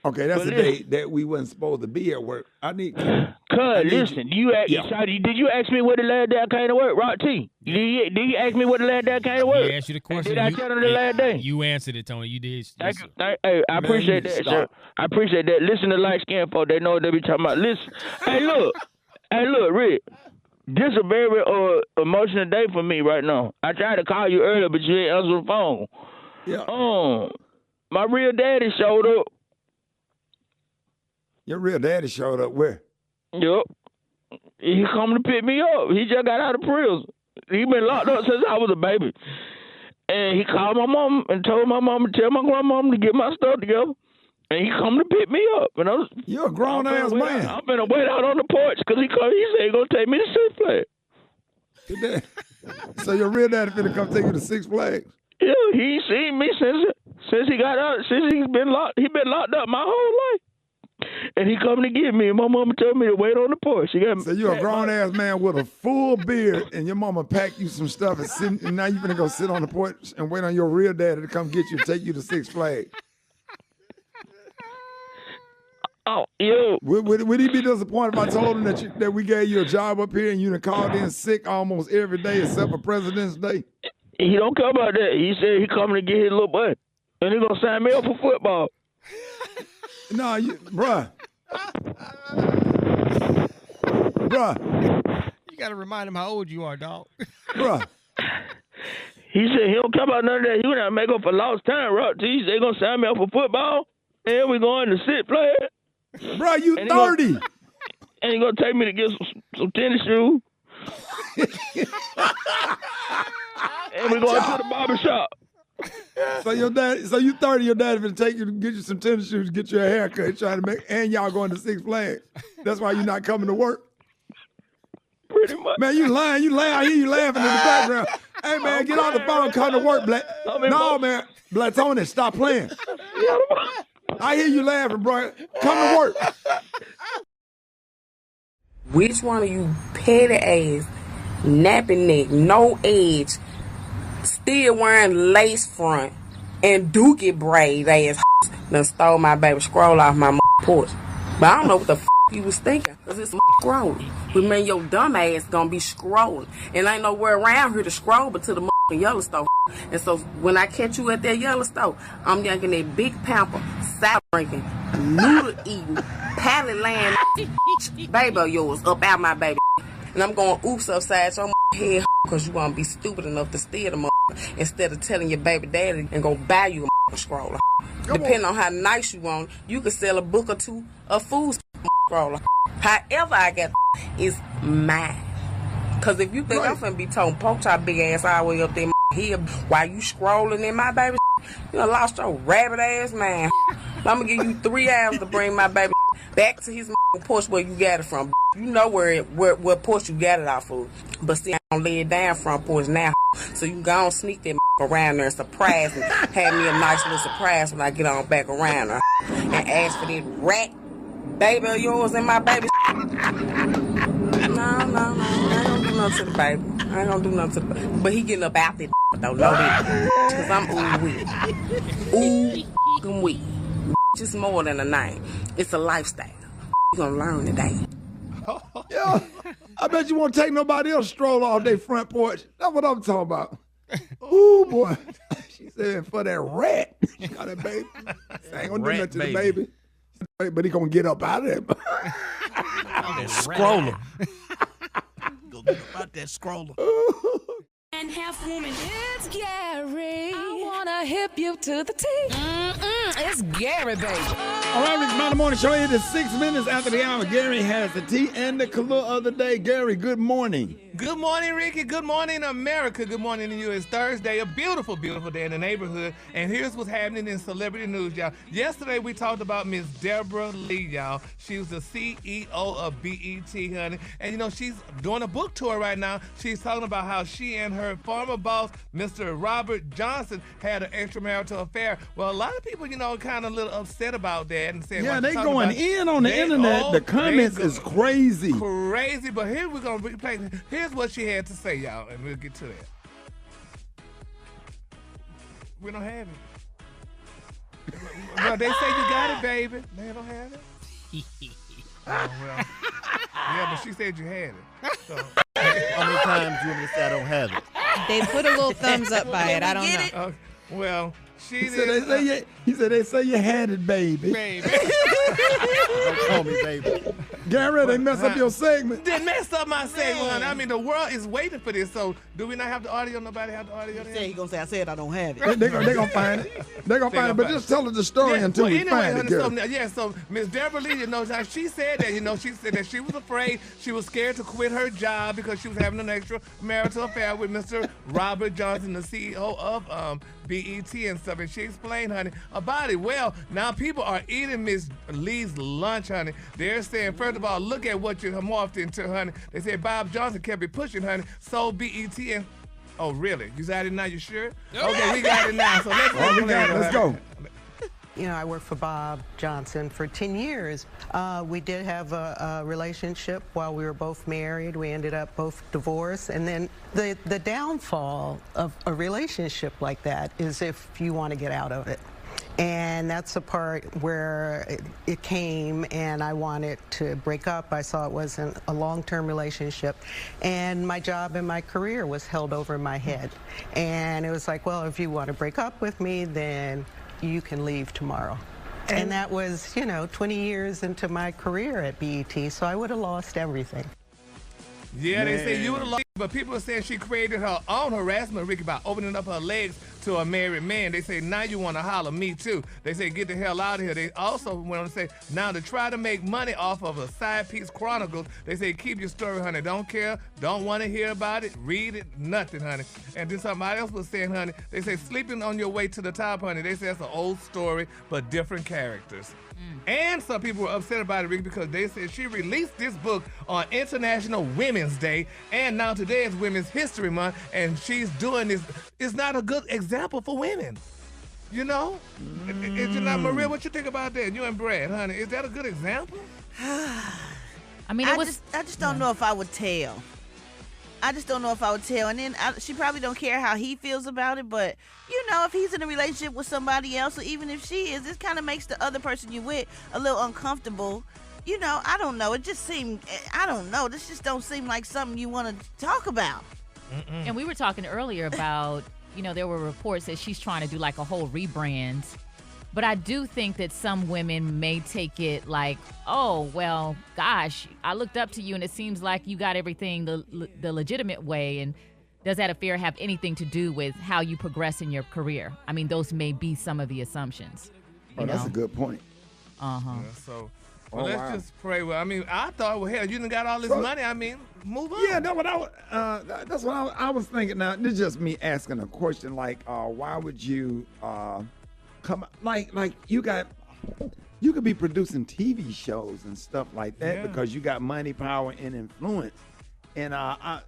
Okay, that's the day that we wasn't supposed to be at work. I need. Listen, did you ask me what the last day I came to work, Rock T? Did you ask me what the last day I came to work? He asked you the question. Did I tell him the last day? You answered it, Tony. You did. Hey, I appreciate that, sir. I appreciate that. Listen to light skin folk. They know what they be talking about. Listen. Hey, look, Rick. This is a very emotional day for me right now. I tried to call you earlier, but you didn't answer the phone. Yeah. My real daddy showed up. Your real daddy showed up where? Yup. He come to pick me up. He just got out of prison. He been locked up since I was a baby. And he called my mom and told my mom to tell my grandmama to get my stuff together. And he come to pick me up. And you're a grown-ass man. I'm finna wait out on the porch because he said he gonna take me to Six Flags. So your real daddy finna come take you to Six Flags? Yeah, he ain't seen me since he got out. Since he's been locked. He been locked up my whole life. And he come to get me, and my mama told me to wait on the porch. So you're a grown-ass man with a full beard, and your mama packed you some stuff, and now you're going to go sit on the porch and wait on your real daddy to come get you and take you to Six Flags. Oh, yo. Would he be disappointed if I told him that we gave you a job up here and you done called in sick almost every day except for President's Day? He don't care about that. He said he coming to get his little boy, and he going to sign me up for football. No, bruh. You got to remind him how old you are, dog. Bruh. He said he don't care about none of that. He would not make up for lost time, Rock. He said he going to sign me up for football, and we going to sit play. Bruh, you 30. And he going to take me to get some tennis shoes. And we going to the barber shop. So you 30, your daddy finna take you to get you some tennis shoes, get you a haircut, and y'all going to Six Flags. That's why you're not coming to work. Pretty much. Man, you lying. I hear you laughing in the background. Hey, man, get on the phone, come to work, Black. No, man. Black Tony, stop playing. I hear you laughing, bro. Come to work. Which one of you petty ass, napping neck, no edge, still wearing lace front and dookie braid ass done stole my baby scroll off my porch? But I don't know what the you was thinking, because it's scrolling. But man, your dumb ass gonna be scrolling. And ain't nowhere around here to scroll but to the Yellowstone. And so when I catch you at that Yellowstone, I'm yanking that big pamper, sour drinking, noodle eating, patty land baby of yours up out my baby. And I'm going oops upside your head because you want to be stupid enough to steal the instead of telling your baby daddy and go buy you a scroller. Depending on how nice you want, you can sell a book or two of food scroller. However I got is mine. Because if you think I'm finna be told poke your big ass all the way up there here while you scrolling in my baby, you done lost your rabbit ass man. I'm gonna give you 3 hours to bring my baby back to his porch where you got it from. You know what porch you got it off of. But see, I don't lay it down front porch now. So you can go on sneak that around there and surprise me. Have me a nice little surprise when I get on back around her. And ask for that rat baby of yours and my baby. No. I ain't gonna do nothing to the baby. I ain't gonna do nothing to the baby. But he getting up out there, don't know that. Because I'm ooh wee. Just more than a name. It's a lifestyle. You gonna learn today. Yeah, I bet you won't take nobody else stroll off their front porch. That's what I'm talking about. Ooh, boy. She said for that rat. She got that baby. I ain't gonna do nothing to the baby. But he gonna get up out of there. That scroller. Go get up out that scroller. And half woman, it's Gary. I wanna hip you to the T. It's Gary, baby. All right, Rickey Smiley Morning Show. It is 6 minutes after the hour. Gary has the tea and the color of the day. Gary, good morning. Good morning, Ricky. Good morning, America. Good morning to you. It's Thursday, a beautiful, beautiful day in the neighborhood. And here's what's happening in celebrity news, y'all. Yesterday, we talked about Miss Deborah Lee, y'all. She was the CEO of BET, honey. And, you know, she's doing a book tour right now. She's talking about how she and her former boss, Mr. Robert Johnson, had an extramarital affair. Well, a lot of people, you know, kind of a little upset about that and saying, yeah, they going in on the internet. The comments is crazy. Crazy. But here we're going to replay. Here's what she had to say, y'all, and we'll get to that. We don't have it. Well, they say you got it, baby. They don't have it. Oh, well. Yeah, but she said you had it. So. How many times do you want me to say I don't have it? They put a little thumbs up by it. I don't know. Well, he said they say you had it, baby. Don't call me baby. Gary, they mess up your segment. They messed up my segment. I mean, the world is waiting for this. So, do we not have the audio? Nobody have the audio? He gonna say, I said I don't have it. They're gonna find it. They're gonna find it. But just tell us the story until we find it. So Miss Deborah Lee, you know, she said that, you know, she said that she was afraid, she was scared to quit her job because she was having an extra marital affair with Mr. Robert Johnson, the CEO of BET and stuff. And she explained, honey, about it. Well, now people are eating Miss Lee's lunch, honey. They're saying, first of all, look at what you morphed into, honey. They said Bob Johnson kept it pushing, honey. So BET and oh, really? You got it now? You sure? Okay, we got it now. So let's go. You know, I worked for Bob Johnson for 10 years. We did have a relationship while we were both married. We ended up both divorced. And then the downfall of a relationship like that is if you want to get out of it. And that's the part where it came, and I wanted to break up. I saw it wasn't a long-term relationship, and my job and my career was held over my head. And it was like, well, if you want to break up with me, then you can leave tomorrow. And that was, you know, 20 years into my career at BET, so I would have lost everything. Yeah, they say you would have lost, but people are saying she created her own harassment, Ricky, by opening up her legs to a married man. They say, now you want to holler, me too. They say, get the hell out of here. They also went on to say, now to try to make money off of a side piece chronicles, they say, keep your story, honey. Don't care, don't want to hear about it, read it, nothing, honey. And then somebody else was saying, honey, they say, sleeping on your way to the top, honey. They say that's an old story, but different characters. And some people were upset about it, Rick, because they said she released this book on International Women's Day, and now today is Women's History Month, and she's doing this. It's not a good example for women. You know? Is it not, Maria, what you think about that? You and Brad, honey, is that a good example? I mean, I just don't know if I would tell. I just don't know if I would tell. And then she probably don't care how he feels about it, but, you know, if he's in a relationship with somebody else, or even if she is, it kind of makes the other person you with a little uncomfortable. You know, I don't know. It just seemed, I don't know. This just don't seem like something you want to talk about. And we were talking earlier about, you know, there were reports that she's trying to do like a whole rebrand But I do think that some women may take it like, oh, well, gosh, I looked up to you and it seems like you got everything the legitimate way. And does that affair have anything to do with how you progress in your career? I mean, those may be some of the assumptions. That's a good point. Uh-huh. Yeah, so, let's just pray. Well, I mean, I thought, well, hell, you done got all this money. I mean, move on. Yeah, that's what I was thinking. Now, this is just me asking a question like, why would you come, like you could be producing TV shows and stuff like that because you got money, power, and influence. And, I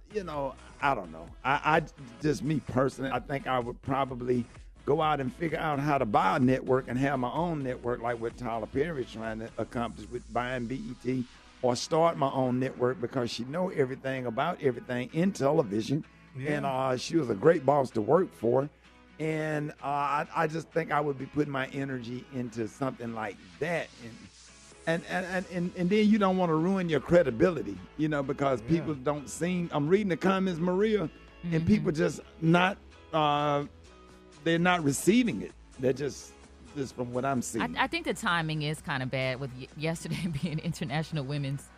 don't know. I just me personally, I think I would probably go out and figure out how to buy a network and have my own network like what Tyler Perry's trying to accomplish with buying BET, or start my own network because she know everything about everything in television. Yeah. And she was a great boss to work for. And I just think I would be putting my energy into something like that. And then you don't want to ruin your credibility, because people don't seem. I'm reading the comments, Maria, and people just not. They're not receiving it. They're just from what I'm seeing. I think the timing is kind of bad with yesterday being International Women's,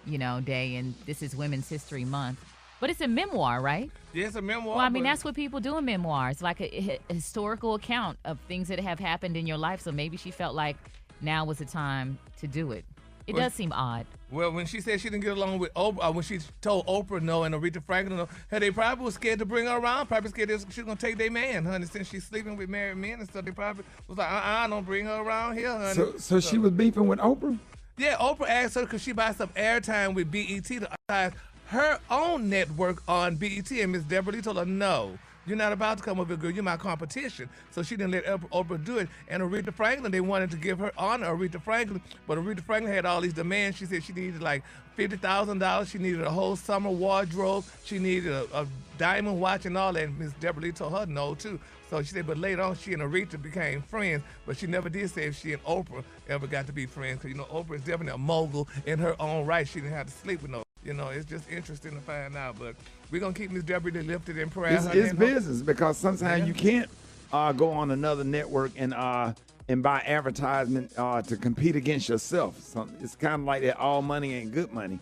Day, and this is Women's History Month. But it's a memoir, right? Yeah, it's a memoir. Well, I mean, that's what people do in memoirs, like a historical account of things that have happened in your life. So maybe she felt like now was the time to do it. It does seem odd. Well, when she said she didn't get along with Oprah, when she told Oprah no and Aretha Franklin no, they probably was scared to bring her around. Probably scared she was going to take their man, honey. Since she's sleeping with married men and stuff, they probably was like, don't bring her around here, honey. So she was beefing with Oprah? Yeah, Oprah asked her because she buys some airtime with BET to advertise her own network on BET, and Miss Deborah Lee told her, no. You're not about to come over, girl. You're my competition. So she didn't let Oprah do it. And Aretha Franklin, they wanted to give her honor, Aretha Franklin. But Aretha Franklin had all these demands. She said she needed like $50,000. She needed a whole summer wardrobe. She needed a diamond watch and all that. And Miss Deborah Lee told her no, too. So she said, but later on, she and Aretha became friends. But she never did say if she and Oprah ever got to be friends. Because, Oprah is definitely a mogul in her own right. She didn't have to sleep with no. It's just interesting to find out. But we're going to keep Miss Deborah Lee lifted in prayer. It's business because sometimes you can't go on another network and buy advertisement to compete against yourself. So it's kind of like that all money ain't good money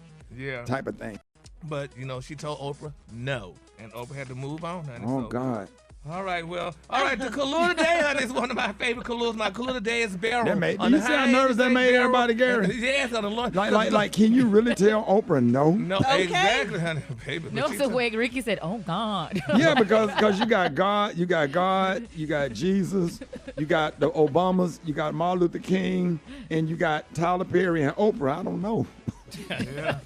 type of thing. But, she told Oprah no. And Oprah had to move on, honey. Oh, God. All right, the Kahlua today, honey, is one of my favorite Kahluas. My Kahlua today is Barrel. You see how nervous that made everybody, Gary? Yes, on the Lord. Like, can you really tell Oprah no? No, exactly, honey, baby. No, it's the way Ricky said, oh, God. Yeah, because you got God, you got Jesus, you got the Obamas, you got Martin Luther King, and you got Tyler Perry and Oprah. I don't know. Yeah.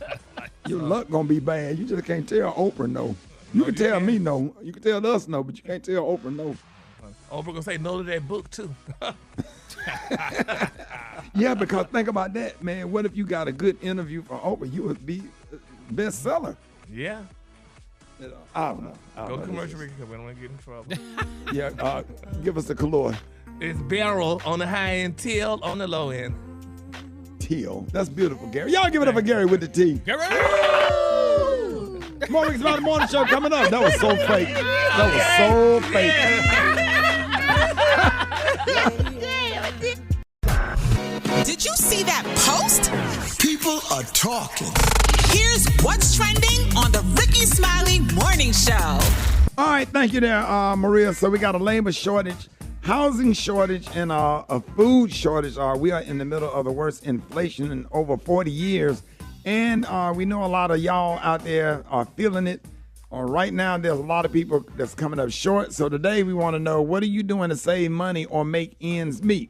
Your luck gonna be bad. You just can't tell Oprah no. You can tell me no. You can tell us no, but you can't tell Oprah no. Oprah gonna say no to that book too. Yeah, because think about that, man. What if you got a good interview from Oprah? You would be bestseller. Yeah. I don't know. Go commercial, Ricky, because we don't want to get in trouble. Yeah, give us the Kahlua. It's Barrel on the high end, Teal on the low end. Teal. That's beautiful, Gary. Y'all give it up for Gary with the T. Gary! More Rickey Smiley Morning Show coming up. That was so fake. That was so fake. Did you see that post? People are talking. Here's what's trending on the Rickey Smiley Morning Show. All right, thank you there, Maria. So we got a labor shortage, housing shortage, and a food shortage. We are in the middle of the worst inflation in over 40 years. And we know a lot of y'all out there are feeling it. Right now, there's a lot of people that's coming up short. So today we want to know, what are you doing to save money or make ends meet?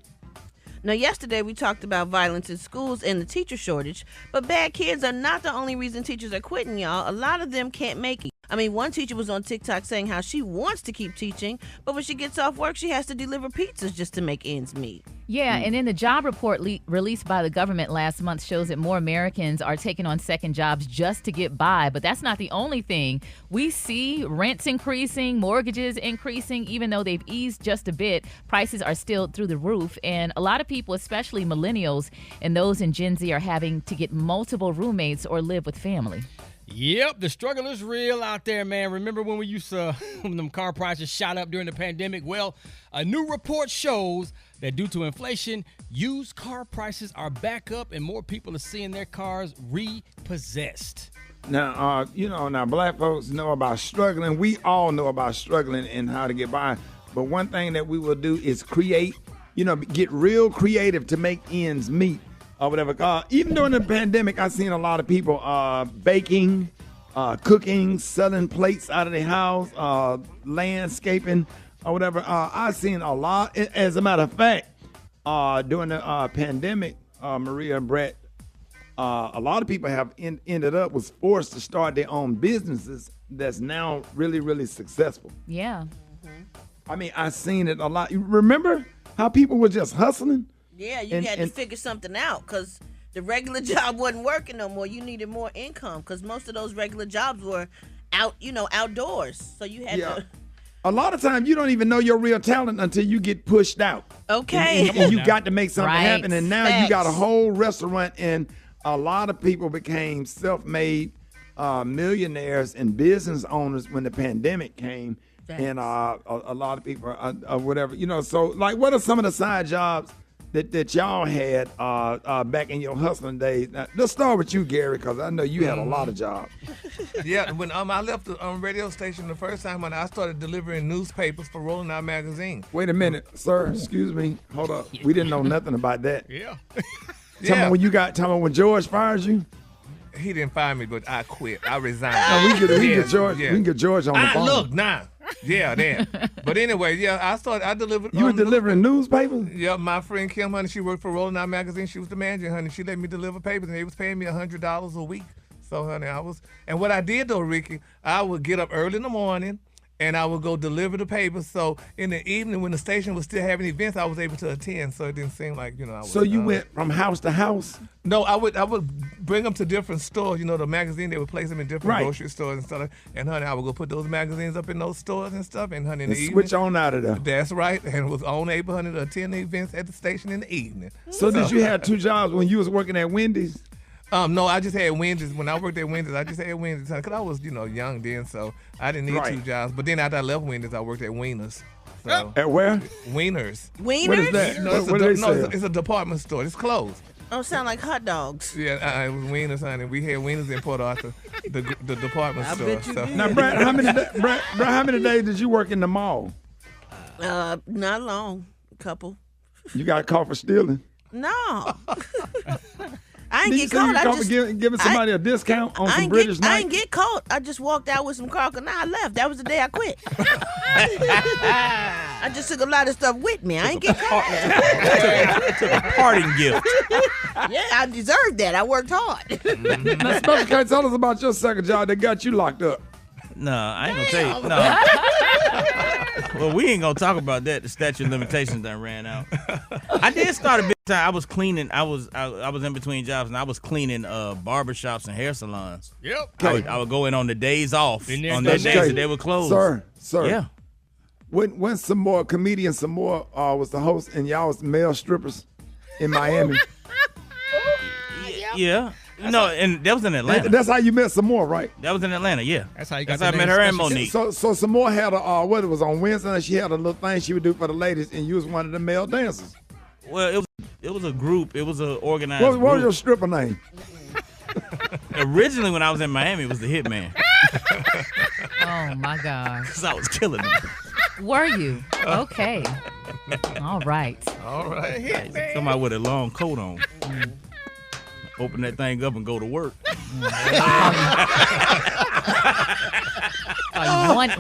Now, yesterday we talked about violence in schools and the teacher shortage, but bad kids are not the only reason teachers are quitting, y'all. A lot of them can't make it. I mean, one teacher was on TikTok saying how she wants to keep teaching, but when she gets off work, she has to deliver pizzas just to make ends meet. Yeah, and then the job report released by the government last month shows that more Americans are taking on second jobs just to get by. But that's not the only thing. We see rents increasing, mortgages increasing, even though they've eased just a bit. Prices are still through the roof. And a lot of people, especially millennials and those in Gen Z, are having to get multiple roommates or live with family. Yep, the struggle is real out there, man. Remember when we used to, when them car prices shot up during the pandemic? Well, a new report shows that due to inflation, used car prices are back up and more people are seeing their cars repossessed. Now, now black folks know about struggling. We all know about struggling and how to get by. But one thing that we will do is create, get real creative to make ends meet. Or whatever. Even during the pandemic, I've seen a lot of people baking, cooking, selling plates out of their house, landscaping, or whatever. I've seen a lot. As a matter of fact, during the pandemic, Maria and Brett, a lot of people have was forced to start their own businesses that's now really, really successful. Yeah. I mean, I've seen it a lot. You remember how people were just hustling? Yeah, you had to figure something out because the regular job wasn't working no more. You needed more income because most of those regular jobs were outdoors. So you had to. A lot of times you don't even know your real talent until you get pushed out. Okay. And you got to make something happen. And now Facts. you got a whole restaurant, and a lot of people became self-made millionaires and business owners when the pandemic came. Facts. And a lot of people, whatever, so like what are some of the side jobs that y'all had back in your hustling days? Now, let's start with you, Gary, because I know you had a lot of jobs. Yeah, when I left the radio station the first time, when I started delivering newspapers for Rolling Out magazine. Wait a minute, sir. Excuse me. Hold up. We didn't know nothing about that. Yeah. Tell me when George fires you. He didn't fire me, but I quit. I resigned. No, we can get George on the phone. Look, now. Yeah, then. But anyway, I delivered. You were delivering newspapers? Yeah, my friend Kim, honey, she worked for Rolling Out magazine. She was the manager, honey. She let me deliver papers, and they was paying me $100 a week. So, honey, and what I did though, Ricky, I would get up early in the morning, and I would go deliver the papers. So in the evening, when the station was still having events, I was able to attend. So it didn't seem like I was. So you went from house to house? No, I would bring them to different stores. The magazine, they would place them in different grocery stores and stuff. And honey, I would go put those magazines up in those stores and stuff. And honey, in the evening, switch on out of there. That's right. And was able, honey, to attend the events at the station in the evening. So did you have two jobs when you was working at Wendy's? No, I just had Wendy's. When I worked at Wendy's, I just had Wendy's because I was, young then, so I didn't need two jobs. But then after I left Wendy's, I worked at Wieners. So. At where? Wieners. Wieners? What is that? No, it's a department store. It's closed. Oh, sound like hot dogs. Yeah, it was Wieners, honey. We had Wieners in Port Arthur, the department store. Bet you did. Now, Brad, how many days did you work in the mall? Not long. A couple. You got caught for stealing? No. I ain't get caught. I just giving somebody a discount on some British night. I ain't get caught. I just walked out with some crocodile. I left. That was the day I quit. I just took a lot of stuff with me. I ain't get caught. Took a parting gift. Yeah, I deserved that. I worked hard. Now, Special K, tell us about your second job that got you locked up. No, I ain't gonna tell you. No. Well, we ain't gonna talk about that. The statute of limitations done ran out. I did start a big time. I was cleaning. I was in between jobs, and I was cleaning barbershops and hair salons. Yep. I would go in on the days off, on the days okay. that they were closed. Sir. Yeah. When some more comedians, was the host, and y'all was male strippers in Miami. Yeah. No, and that was in Atlanta. That's how you met some more, right? That was in Atlanta, yeah. That's how you got I met her and Monique. So some more had what it was on Wednesday. She had a little thing she would do for the ladies, and you was one of the male dancers. Well, it was a group. It was an organized What was group. your stripper name? Originally, when I was in Miami, it was the Hitman. Oh, my God. Because I was killing them. Were you? Okay. All right. Somebody with a long coat on. Open that thing up and go to work.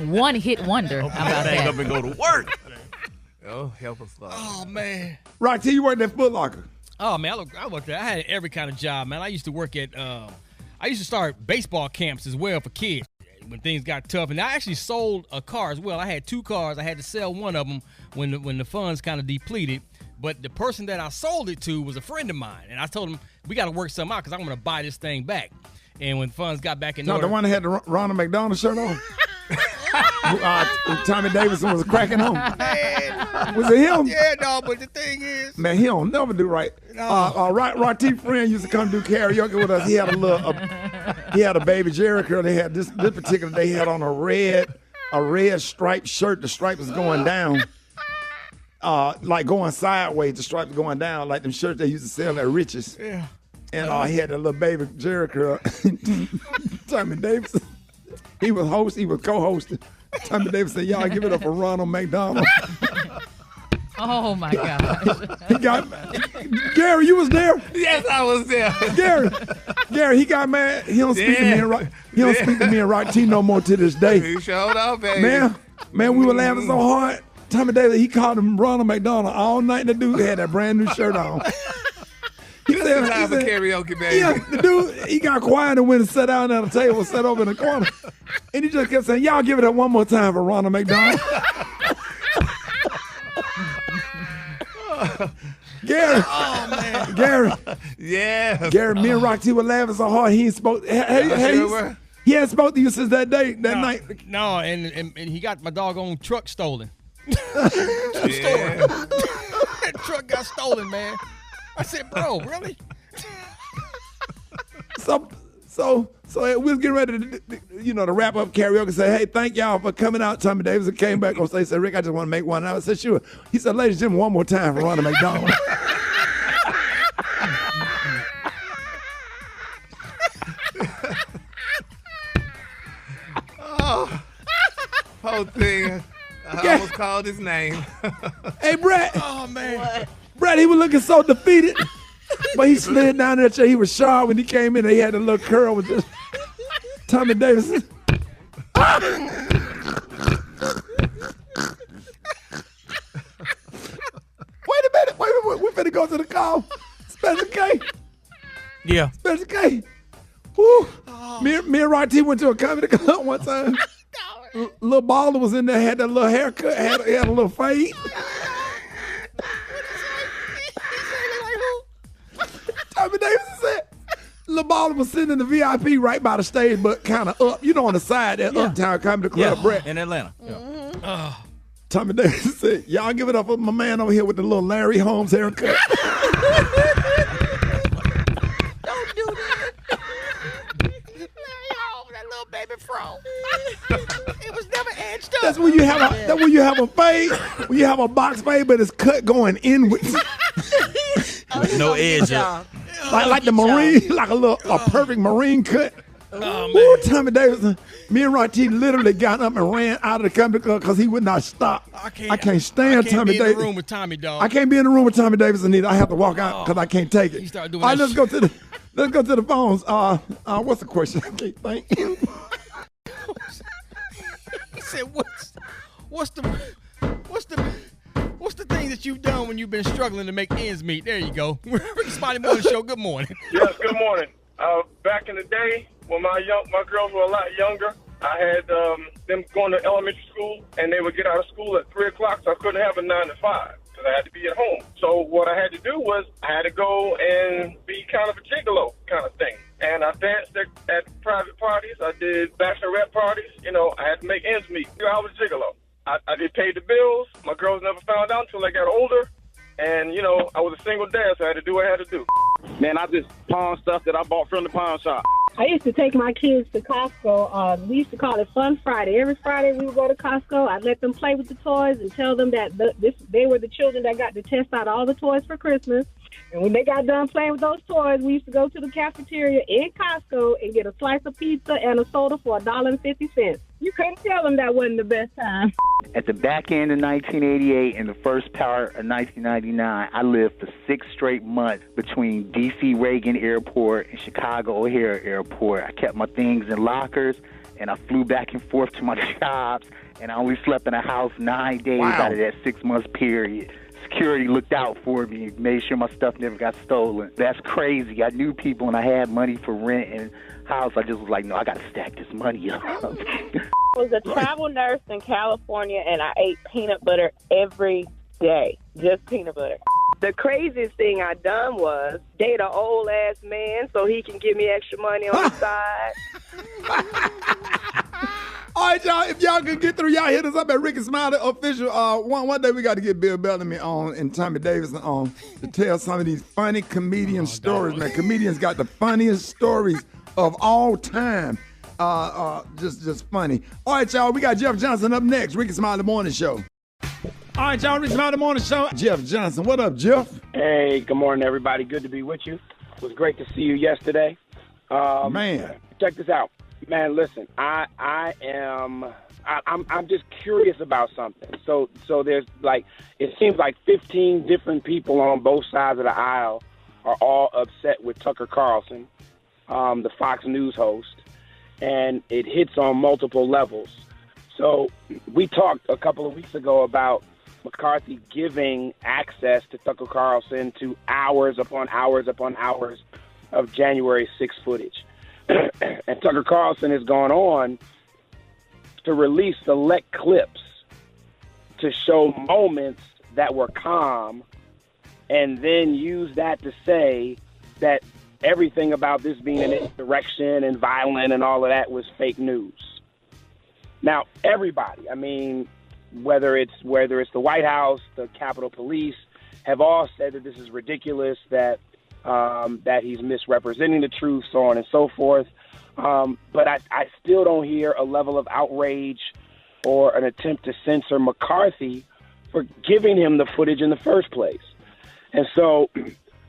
One hit wonder. Open How about that thing that? up and go to work. Oh, help us, Lord. Oh, man. Rocky, you worked at Foot Locker. Oh, man, I worked there. I had every kind of job, man. I used to work at, I used to start baseball camps as well for kids when things got tough. And I actually sold a car as well. I had 2 cars. I had to sell one of them when the funds kind of depleted. But the person that I sold it to was a friend of mine. And I told him, we got to work something out because I'm going to buy this thing back. And when funds got back in order. The one that had the Ronald McDonald shirt on? Tommy Davidson was cracking on. Was it him? Yeah, no, but the thing is, man, he don't never do right. Roti friend used to come do karaoke with us. He had he had a baby Jerry curl. They had this particular day. He had on a red striped shirt. The stripe was going down, like going sideways. The stripe was going down, like them shirts they used to sell at Rich's. Yeah. And he had a little baby Jerry curl. Tommy Davidson. He was co-hosting. Tommy Davis said, y'all give it up for Ronald McDonald. Oh, my gosh. Gary, you was there? Yes, I was there. Gary, he got mad. He don't speak to me in right T no more to this day. He showed up, baby. Man, we were laughing so hard. Tommy Davis, he called him Ronald McDonald all night. The dude had that brand new shirt on. He said, karaoke, baby. Yeah, the dude, he got quiet and went and sat down at a table, sat over in the corner. And he just kept saying, y'all give it up one more time for Ronald McDonald. Gary. Oh, man. Gary. Yeah. Gary, me and Rocky were laughing so hard he ain't spoke. He hadn't spoke to you since that night. No, and he got my doggone truck stolen. That truck got stolen, man. I said, bro, really? So we'll get ready to, to wrap up karaoke and say, hey, thank y'all for coming out. Tommy Davidson came back on stage and said, Rick, I just want to make one. And I said, sure. He said, ladies and gentlemen, one more time for Ronald McDonald. Oh, whole thing. I almost called his name. Hey, Brett. Oh, man. What? Brett, he was looking so defeated. But he slid down that chair. He was sharp when he came in. He had a little curl with this. Tommy Davidson. Wait a minute. We finna go to the call. Special K. Yeah. Special K. Woo. Me and Rocky went to a comedy club one time. Little baller was in there, had that little haircut, had a little fade. Tommy Davidson said, Lil Baller was sitting in the VIP right by the stage, but kind of up, on the side at Uptown Comedy Club, Brett. In Atlanta. Yeah. Tommy Davidson said, y'all give it up for my man over here with the little Larry Holmes haircut. Don't do that. Larry Holmes, that little baby fro. It was never edged up. That's when you have a fade, when you have a box fade, but it's cut going inwards. No edge up. Like the Marine, like a perfect Marine cut. Oh, man. Woo, Tommy Davidson. Me and Rocky literally got up and ran out of the comedy club because he would not stop. I can't stand Tommy Davidson. I can't be in the room with Tommy, dog. I can't be in the room with Tommy Davidson either. I have to walk out because I can't take it. He started doing All right, that let's go to the phones. What's the question? I can't think. He said, what's the thing that you've done when you've been struggling to make ends meet? There you go. Rickey Smiley Morning Show. Good morning. Yes, good morning. Back in the day, when my girls were a lot younger, I had them going to elementary school, and they would get out of school at 3 o'clock, so I couldn't have a 9 to 5 because I had to be at home. So what I had to do was I had to go and be kind of a gigolo kind of thing. And I danced at private parties. I did bachelorette parties. I had to make ends meet. I was a gigolo. I did pay the bills. My girls never found out until they got older. And, I was a single dad, so I had to do what I had to do. Man, I just pawn stuff that I bought from the pawn shop. I used to take my kids to Costco. We used to call it Fun Friday. Every Friday we would go to Costco. I'd let them play with the toys and tell them that they were the children that got to test out all the toys for Christmas. And when they got done playing with those toys, we used to go to the cafeteria in Costco and get a slice of pizza and a soda for $1.50. You couldn't tell them that wasn't the best time. At the back end of 1988 and the first part of 1999, I lived for 6 straight months between D.C. Reagan Airport and Chicago O'Hare Airport. I kept my things in lockers, and I flew back and forth to my jobs, and I only slept in a house 9 days out of that 6 months period. Security looked out for me, made sure my stuff never got stolen. That's crazy. I knew people and I had money for rent and house. I just was like, no, I got to stack this money up. I was a travel nurse in California, and I ate peanut butter every day, just peanut butter. The craziest thing I done was date an old-ass man so he can give me extra money on the side. All right, y'all. If y'all can get through, y'all hit us up at Rickey Smiley Official. One day we got to get Bill Bellamy on and Tommy Davis on to tell some of these funny comedian stories, man. Comedians got the funniest stories of all time. Just funny. All right, y'all. We got Jeff Johnson up next. Rickey Smiley Morning Show. All right, y'all. Rickey Smiley Morning Show. Jeff Johnson. What up, Jeff? Hey, good morning, everybody. Good to be with you. It was great to see you yesterday. Man, check this out. Man, listen, I'm just curious about something. So there's like, it seems like 15 different people on both sides of the aisle are all upset with Tucker Carlson, the Fox News host, and it hits on multiple levels. So we talked a couple of weeks ago about McCarthy giving access to Tucker Carlson to hours upon hours upon hours of January 6th footage. And Tucker Carlson has gone on to release select clips to show moments that were calm and then use that to say that everything about this being an insurrection and violent and all of that was fake news. Now, everybody, I mean, whether it's the White House, the Capitol Police, have all said that this is ridiculous, that he's misrepresenting the truth, so on and so forth. But I still don't hear a level of outrage or an attempt to censor McCarthy for giving him the footage in the first place. And so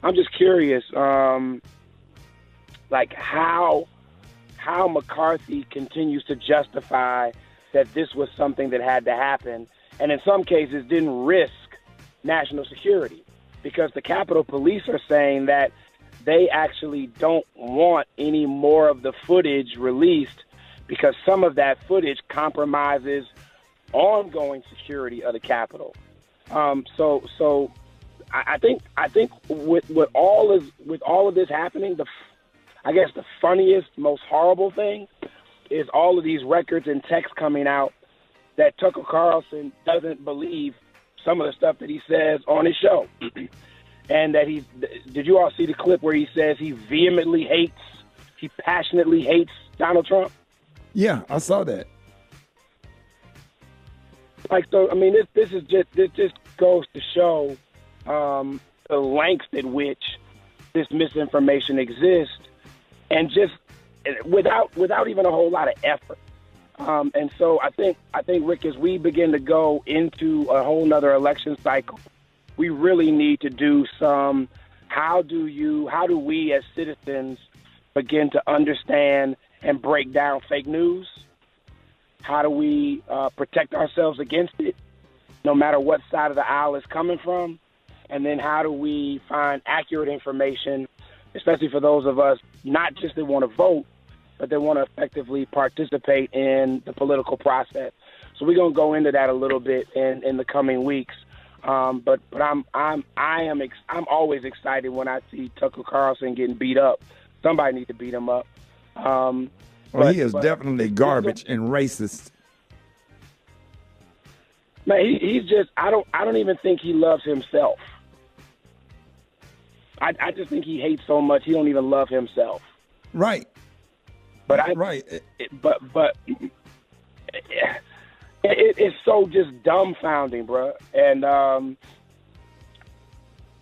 I'm just curious, like how McCarthy continues to justify that this was something that had to happen, and in some cases didn't risk national security, because the Capitol Police are saying that they actually don't want any more of the footage released because some of that footage compromises ongoing security of the Capitol. So I think with all of this happening, I guess the funniest, most horrible thing is all of these records and texts coming out that Tucker Carlson doesn't believe some of the stuff that he says on his show. And that did you all see the clip where he says he passionately hates Donald Trump? Yeah, I saw that. Like, so, I mean, this just goes to show the lengths at which this misinformation exists, and just without even a whole lot of effort. And so I think, Rick, as we begin to go into a whole nother election cycle, we really need to do some, how do we as citizens begin to understand and break down fake news? How do we protect ourselves against it, no matter what side of the aisle it's coming from? And then how do we find accurate information, especially for those of us not just that want to vote, but that want to effectively participate in the political process? So we're going to go into that a little bit in the coming weeks. But I'm always excited when I see Tucker Carlson getting beat up. Somebody needs to beat him up. He is definitely garbage and racist. Man, he's just, I don't even think he loves himself. I just think he hates so much he don't even love himself. Right. But it's so just dumbfounding, bro. And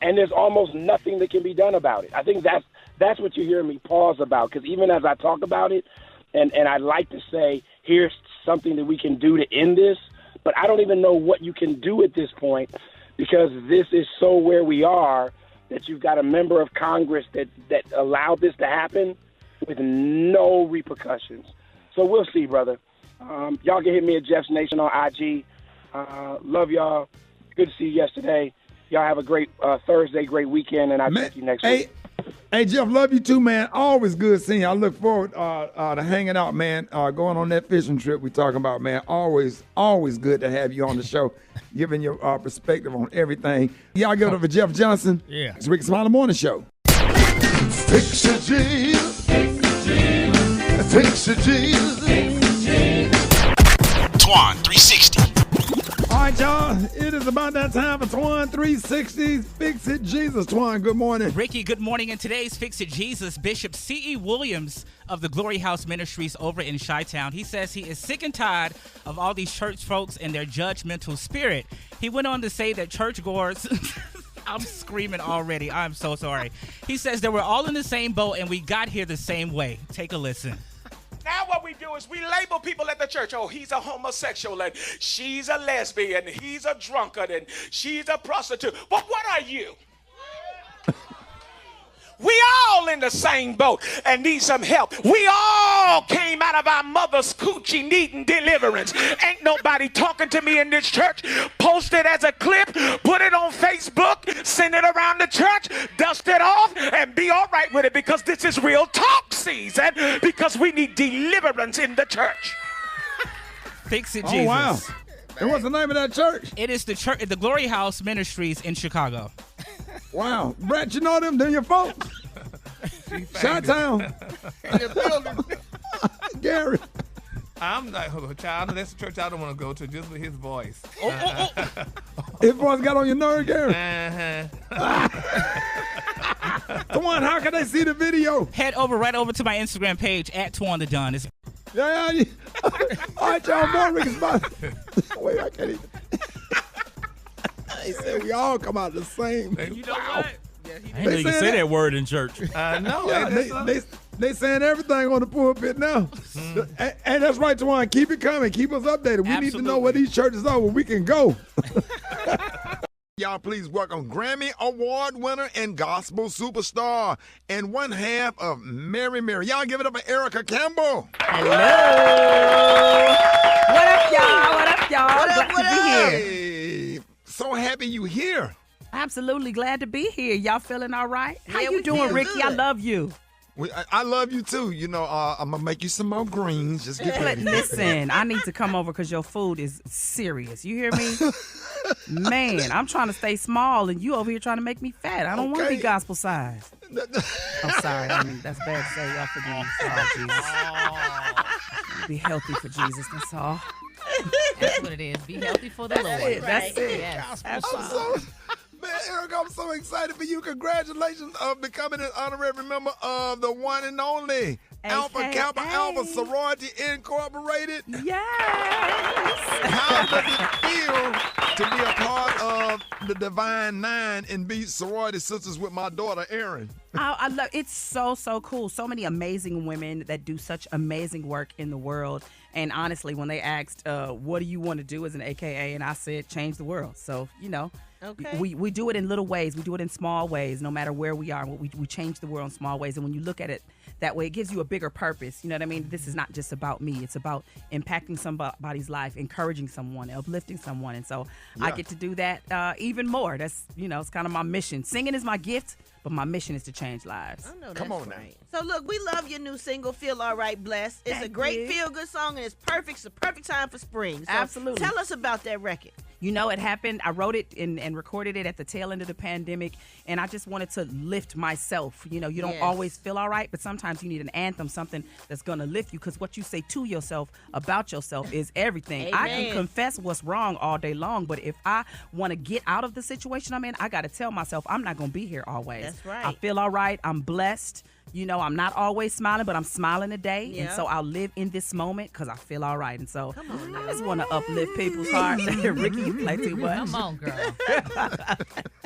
there's almost nothing that can be done about it. I think that's what you hear me pause about, because even as I talk about it, and I'd like to say, here's something that we can do to end this, but I don't even know what you can do at this point, because this is so where we are that you've got a member of Congress that allowed this to happen with no repercussions. So we'll see, brother. Y'all can hit me at Jeff's Nation on IG. Love y'all. Good to see you yesterday. Y'all have a great Thursday, great weekend, and I'll see you next week. Hey, Jeff, love you too, man. Always good seeing you. I look forward to hanging out, man, going on that fishing trip we talking about, man. Always good to have you on the show, giving your perspective on everything. Y'all give it up for Jeff Johnson. Yeah. It's Rickey Smiley Morning Show. Fix it, Jesus. Fix it, Jesus. Twan 360. All right, y'all. It is about that time for Twan 360's Fix It Jesus. Twan, good morning. Ricky, good morning. In today's Fix It Jesus, Bishop C.E. Williams of the Glory House Ministries over in Chi-Town, he says he is sick and tired of all these church folks and their judgmental spirit. He went on to say that churchgoers... I'm screaming already. I'm so sorry. He says that we're all in the same boat and we got here the same way. Take a listen. Now what we do is we label people at the church. Oh, he's a homosexual and she's a lesbian. He's a drunkard and she's a prostitute. But what are you? We all in the same boat and need some help. We all came out of our mother's coochie needing deliverance. Ain't nobody talking to me in this church. Post it as a clip, put it on Facebook, send it around the church, dust it off, and be all right with it because this is real talk season because we need deliverance in the church. Fix It Jesus. Oh, wow. And what's the name of that church? It is the Glory House Ministries in Chicago. Wow. Brett, you know them? They're your folks. Chi-Town. Gary. I'm like, child, that's the church I don't want to go to just with his voice. His voice got on your nerve, Gary? Come on, how can they see the video? Head right over to my Instagram page at Twan the Don. Yeah. All right, y'all, more Rickey Smiley. Wait, I can't even. They said we all come out the same. You know what? I didn't know you could say that word in church. No. Yeah, they saying everything on the pulpit now. And that's right, Twan. Keep it coming. Keep us updated. We need to know where these churches are where we can go. Y'all, please welcome Grammy Award winner and gospel superstar and one half of Mary Mary. Y'all give it up for Erica Campbell. Hello. What up, y'all? What up, y'all? Glad to be here. Hey, so happy you here. Absolutely glad to be here. Y'all feeling all right? How Yeah, you we doing, feel Ricky? good. I love you. I love you too. You know, I'm gonna make you some more greens. Just get ready. Listen, I need to come over because your food is serious. You hear me? Man, I'm trying to stay small and you over here trying to make me fat. I don't want to be gospel size. I'm sorry. I mean, that's bad to say. Y'all forgive me. Sorry, Jesus. Be healthy for Jesus. That's all. That's what it is. Be healthy for the Lord. That's it. Yes. Man, Eric, I'm so excited for you. Congratulations on becoming an honorary member of the one and only Alpha Kappa Alpha Sorority Incorporated. Yes. How does it feel to be a part of the Divine Nine and be sorority sisters with my daughter, Erin? I love it's so cool. So many amazing women that do such amazing work in the world. And honestly, when they asked, what do you want to do as an AKA? And I said, change the world. So, you know, we do it in little ways. We do it in small ways, no matter where we are. We change the world in small ways. And when you look at it that way, it gives you a bigger purpose. You know what I mean? This is not just about me. It's about impacting somebody's life, encouraging someone, uplifting someone. And so I get to do that even more. That's, you know, it's kind of my mission. Singing is my gift, but my mission is to change lives. I know Come on right. So look, we love your new single, Feel All Right, Blessed. It's a great feel-good song, and it's perfect. It's the perfect time for spring. So Absolutely. Tell us about that record. You know, it happened. I wrote it and recorded it at the tail end of the pandemic, and I just wanted to lift myself. You know, you don't always feel all right, but sometimes you need an anthem, something that's going to lift you, because what you say to yourself about yourself is everything. I can confess what's wrong all day long, but if I want to get out of the situation I'm in, I got to tell myself I'm not going to be here always. That's right. I feel all right. I'm blessed. You know, I'm not always smiling, but I'm smiling today. And so I'll live in this moment because I feel all right. And so I just want to uplift people's hearts. Ricky, you play too much. Come on, girl.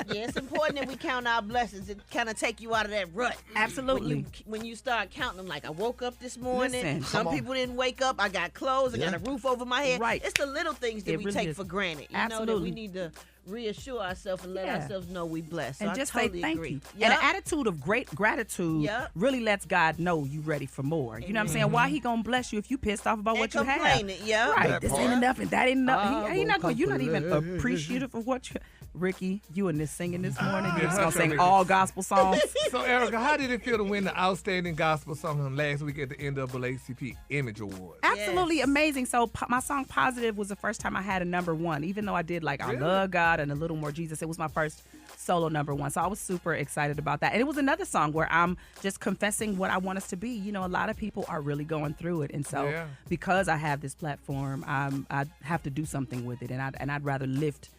Yeah, it's important that we count our blessings and kind of take you out of that rut. Absolutely. When you start counting them, like I woke up this morning. Listen, some people didn't wake up. I got clothes. I got a roof over my head. Right. It's the little things that we really take is. for granted. You know that we need to reassure ourselves and let ourselves know we blessed. So And just I totally say thank agree. you. And an attitude of great gratitude really lets God know you ready for more. You know what I'm saying? Why he gonna bless you if you pissed off about what you have? Right. This ain't enough and that ain't enough. You're not even appreciative of what you. Ricky, you in this singing this morning. You're just gonna sing all gospel songs. So, Erica, how did it feel to win the Outstanding Gospel Song last week at the NAACP Image Awards? Absolutely amazing. So my song Positive was the first time I had a #1. Even though I did I Love God and A Little More Jesus, it was my first solo #1. So I was super excited about that. And it was another song where I'm just confessing what I want us to be. You know, a lot of people are really going through it. And so because I have this platform, I have to do something with it. And I'd rather lift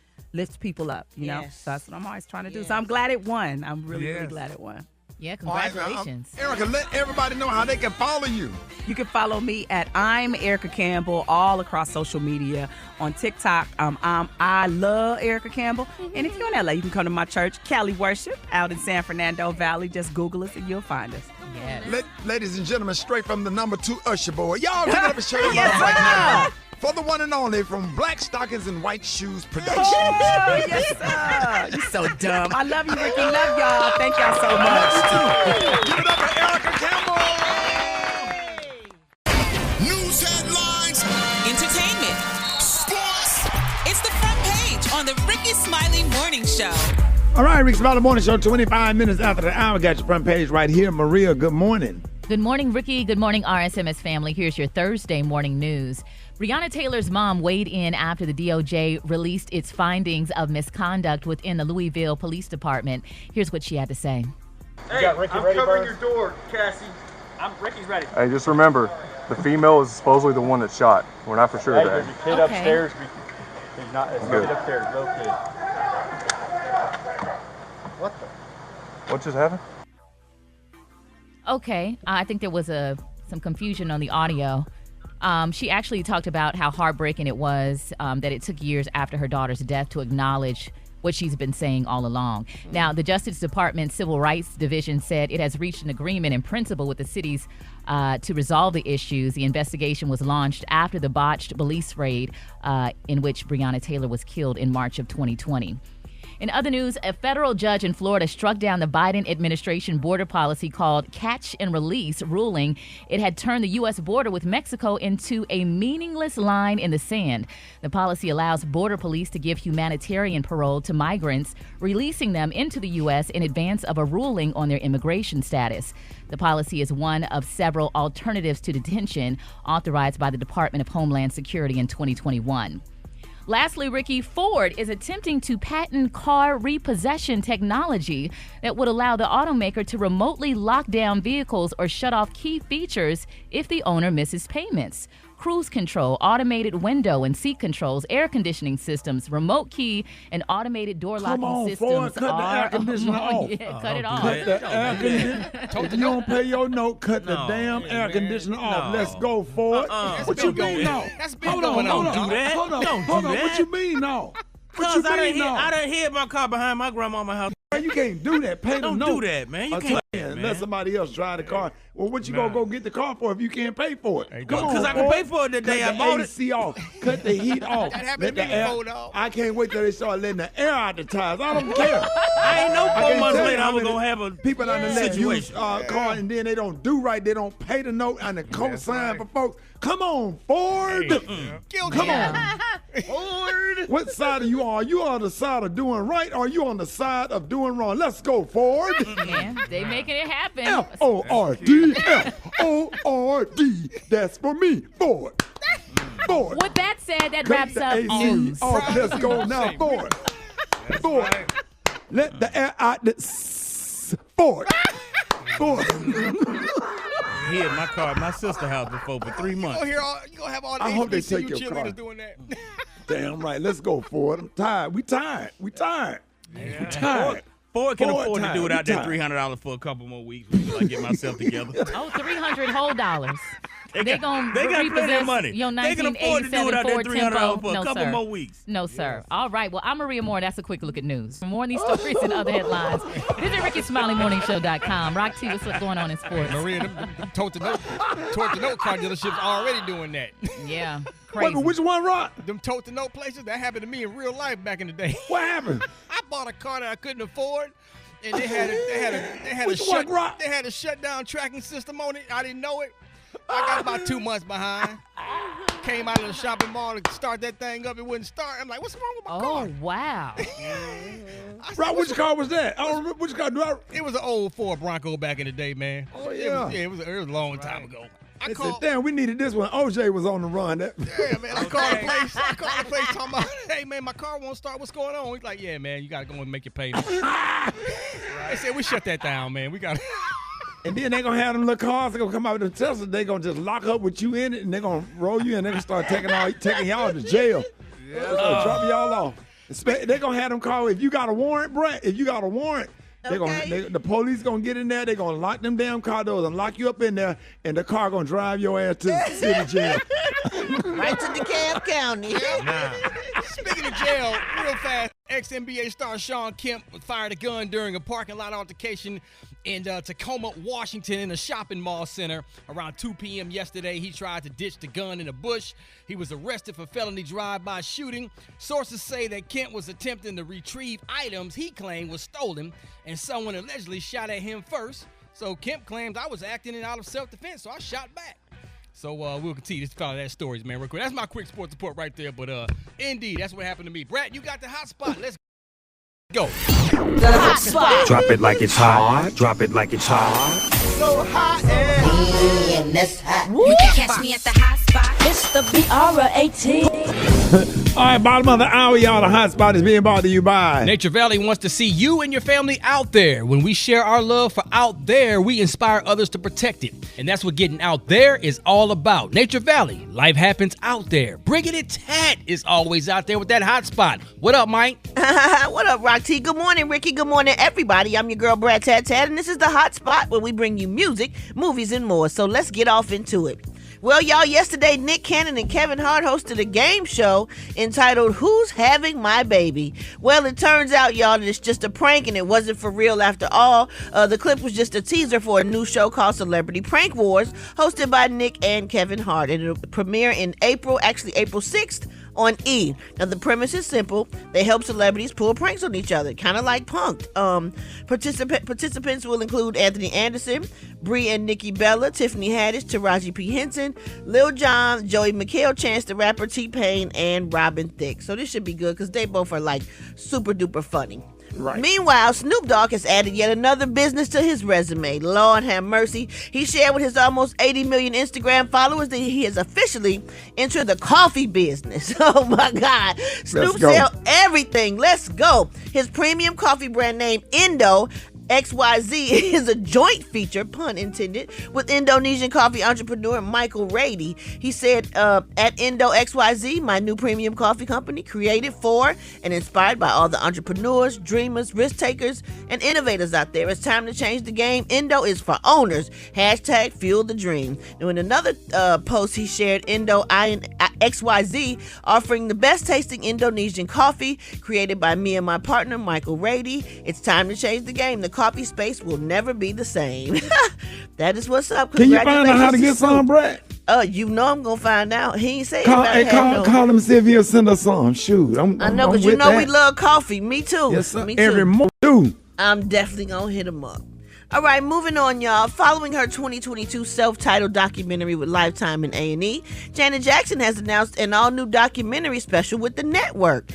people up, you know? So that's what I'm always trying to do. So I'm glad it won. I'm really glad it won. Yeah, congratulations. Erica, let everybody know how they can follow you. You can follow me at I'm Erica Campbell all across social media. On TikTok, I love Erica Campbell. And if you're in LA, you can come to my church, Cali Worship, out in San Fernando Valley. Just Google us and you'll find us. Yes. Ladies and gentlemen, straight from the #2 Usher Boy. Y'all give it up and show your love right now. For the one and only from Black Stockings and White Shoes Productions. Oh, yes, sir. You're so dumb. I love you, Ricky. Love y'all. Thank y'all so much. Give it up for Erica Campbell. News headlines. Entertainment. Sports. It's the front page on the Rickey Smiley Morning Show. All right, Rickey Smiley Morning Show, 25 minutes after the hour. Got your front page right here. Maria, good morning. Good morning, Ricky. Good morning, RSMS family. Here's your Thursday morning news. Breonna Taylor's mom weighed in after the DOJ released its findings of misconduct within the Louisville Police Department. Here's what she had to say. Hey, I'm covering your door, Cassie. Ricky's ready. Hey, just remember, the female is supposedly the one that shot. We're not for sure of that. There's a kid upstairs. He's not. It's not upstairs. Little kid. What the? What just happened? Okay, I think there was some confusion on the audio. She actually talked about how heartbreaking it was, that it took years after her daughter's death to acknowledge what she's been saying all along. Now, the Justice Department Civil Rights Division said it has reached an agreement in principle with the cities to resolve the issues. The investigation was launched after the botched police raid in which Breonna Taylor was killed in March of 2020. In other news, a federal judge in Florida struck down the Biden administration border policy called Catch and Release, ruling it had turned the U.S. border with Mexico into a meaningless line in the sand. The policy allows border police to give humanitarian parole to migrants, releasing them into the U.S. in advance of a ruling on their immigration status. The policy is one of several alternatives to detention authorized by the Department of Homeland Security in 2021. Lastly, Ricky, Ford is attempting to patent car repossession technology that would allow the automaker to remotely lock down vehicles or shut off key features if the owner misses payments. Cruise control, automated window and seat controls, air conditioning systems, remote key, and automated door locking systems. Ford, cut the air conditioner off. Yeah, cut it off. Cut the air conditioner. If you don't pay your note, cut the damn air conditioner off. Let's go, Ford. What you mean, no? That's been going on. Don't do that. Hold on. What you mean, no? What you mean, no? I done hid my car behind my grandmama's house. You can't do that. Pay the note. Don't do that, man. You can't. Let somebody else drive the car. Well, what you gonna go get the car for if you can't pay for it? Come on, because I can pay for it the day I bought it. AC off. Cut the heat off. That happened to me before, though. I can't wait till they start letting the air out the tires. I don't care. I ain't know 4 months later I was gonna have a people on the let use car and then they don't do right. They don't pay the note and the co-sign for folks. Come on, Ford. Come on. Ford. What side are you on? Are you on the side of doing right or are you on the side of doing wrong? Let's go, Ford. Yeah, they making it happen. F-O-R-D. F-O-R-D. That's for me, Ford. Ford. With that said, that wraps up news. Let's go now, Ford. Ford. Let the air out the Ford. Ford. Hid my car at my sister's house before for 3 months. You gonna have all the I hope they take HBCU your car. cheerleaders doing that. Damn right. Let's go, Ford. I'm tired. We tired. We tired. Ford can afford to do without that $300 for a couple more weeks until I get myself together. Oh, $300 whole dollars. They got plenty of money. Your They can afford to do without that Ford $300 Tempo. for a couple more weeks. No, sir. All right. Well, I'm Maria Moore. That's a quick look at news. For more on these stories and other headlines, visit RickySmileyMorningShow.com. Rock T, what's going on in sports? Maria, them tote-to-note car dealerships already doing that. Yeah. Crazy. Wait, which one, Rock? Them tote-to-note places, that happened to me in real life back in the day. What happened? I bought a car that I couldn't afford. And they had a shutdown tracking system on it. I didn't know it. I got about 2 months behind. Came out of the shopping mall to start that thing up. It wouldn't start. I'm like, what's wrong with my car? Oh, wow. Rob, which car was that? I don't remember which car. It was an old Ford Bronco back in the day, man. Oh, yeah. It was a long time ago. They said, damn, we needed this when OJ was on the run. Yeah, man. I called the place talking about, hey, man, my car won't start. What's going on? He's like, yeah, man, you got to go and make your payment. They said, we shut that down, man. We got to. And then they're going to have them little cars. They're going to come out with the Tesla. They're going to just lock up with you in it, and they're going to roll you in. They're going to start taking y'all to jail. Yeah. They're going to drop y'all off. They're going to have them call, if you got a warrant, Brett, if you got a warrant, the police going to get in there. They're going to lock them damn car doors and lock you up in there, and the car going to drive your ass to the city jail. Right to DeKalb County. Speaking of jail, real fast, ex-NBA star Sean Kemp fired a gun during a parking lot altercation in Tacoma, Washington, in a shopping mall center around 2 p.m. yesterday. He tried to ditch the gun in a bush. He was arrested for felony drive-by shooting. Sources say that Kemp was attempting to retrieve items he claimed was stolen, and someone allegedly shot at him first. So Kemp claims, I was acting out of self-defense, so I shot back. So we'll continue to follow that stories, man, real quick. That's my quick sports report right there. But indeed, that's what happened to me. Brad, you got the hot spot. Let's go. The hot spot. Drop it like it's hot. Drop it like it's hot. So hot and that's hot. You can catch me at the hot spot. It's the BR18. All right, bottom of the hour, y'all. The hot spot is being brought to you by Nature Valley wants to see you and your family out there. When we share our love for out there, we inspire others to protect it. And that's what getting out there is all about. Nature Valley, life happens out there. Brigitte Tat is always out there with that hot spot. What up, Mike? What up, Rock T? Good morning, Ricky. Good morning, everybody. I'm your girl, Brad Tat, and this is the hot spot where we bring you music, movies, and more. So let's get off into it. Well, y'all, yesterday, Nick Cannon and Kevin Hart hosted a game show entitled Who's Having My Baby? Well, it turns out, y'all, that it's just a prank and it wasn't for real after all. The clip was just a teaser for a new show called Celebrity Prank Wars, hosted by Nick and Kevin Hart. And it'll premiere in April 6th. On E. Now, the premise is simple. They help celebrities pull pranks on each other, kind of like Punk'd. Participants will include Anthony Anderson, Brie and Nikki Bella, Tiffany Haddish, Taraji P. Henson, Lil Jon, Joey McHale, Chance the Rapper, T-Pain, and Robin Thicke. So this should be good because they both are like super duper funny. Right. Meanwhile, Snoop Dogg has added yet another business to his resume. Lord have mercy. He shared with his almost 80 million Instagram followers that he has officially entered the coffee business. Oh my God. Snoop sells everything. Let's go. His premium coffee brand name Indo XYZ is a joint feature, pun intended, with Indonesian coffee entrepreneur Michael Rady. He said, at Indo XYZ, my new premium coffee company, created for and inspired by all the entrepreneurs, dreamers, risk takers, and innovators out there. It's time to change the game. Indo is for owners. Hashtag fuel the dream. Now, in another post, he shared Indo XYZ, offering the best tasting Indonesian coffee created by me and my partner, Michael Rady. It's time to change the game. The coffee space will never be the same. That is what's up. Can you find out how to get some, Brett? You know I'm gonna find out. He ain't saying call him and see if he'll send us some. Shoot, I know, because you know that. We love coffee. Me too. Yes, sir. Me too. Every morning. I'm definitely gonna hit him up. All right, moving on, y'all. Following her 2022 self-titled documentary with Lifetime and A&E, Janet Jackson has announced an all-new documentary special with the network.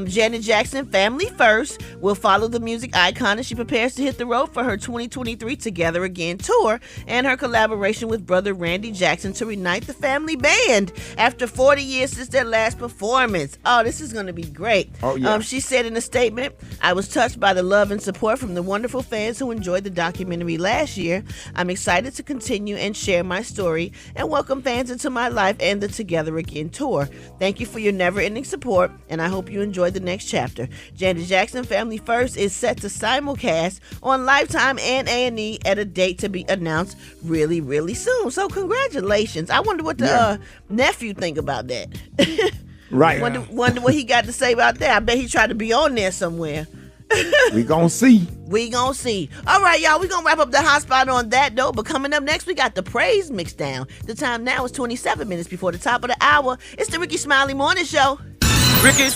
Janet Jackson, Family First, will follow the music icon as she prepares to hit the road for her 2023 Together Again tour and her collaboration with brother Randy Jackson to reunite the family band after 40 years since their last performance. Oh, this is going to be great. Oh, yeah. She said in a statement, I was touched by the love and support from the wonderful fans who enjoyed the documentary last year. I'm excited to continue and share my story and welcome fans into my life and the Together Again tour. Thank you for your never-ending support, and I hope you enjoy the next chapter. Janet Jackson Family First is set to simulcast on Lifetime and A&E at a date to be announced really, really soon. So congratulations. I wonder what the nephew think about that. Right. Wonder what he got to say about that. I bet he tried to be on there somewhere. We gonna see. We gonna see. All right, y'all, we gonna wrap up the hot spot on that note, but coming up next, we got the praise mix down. The time now is 27 minutes before the top of the hour. It's the Rickey Smiley Morning Show. Rickey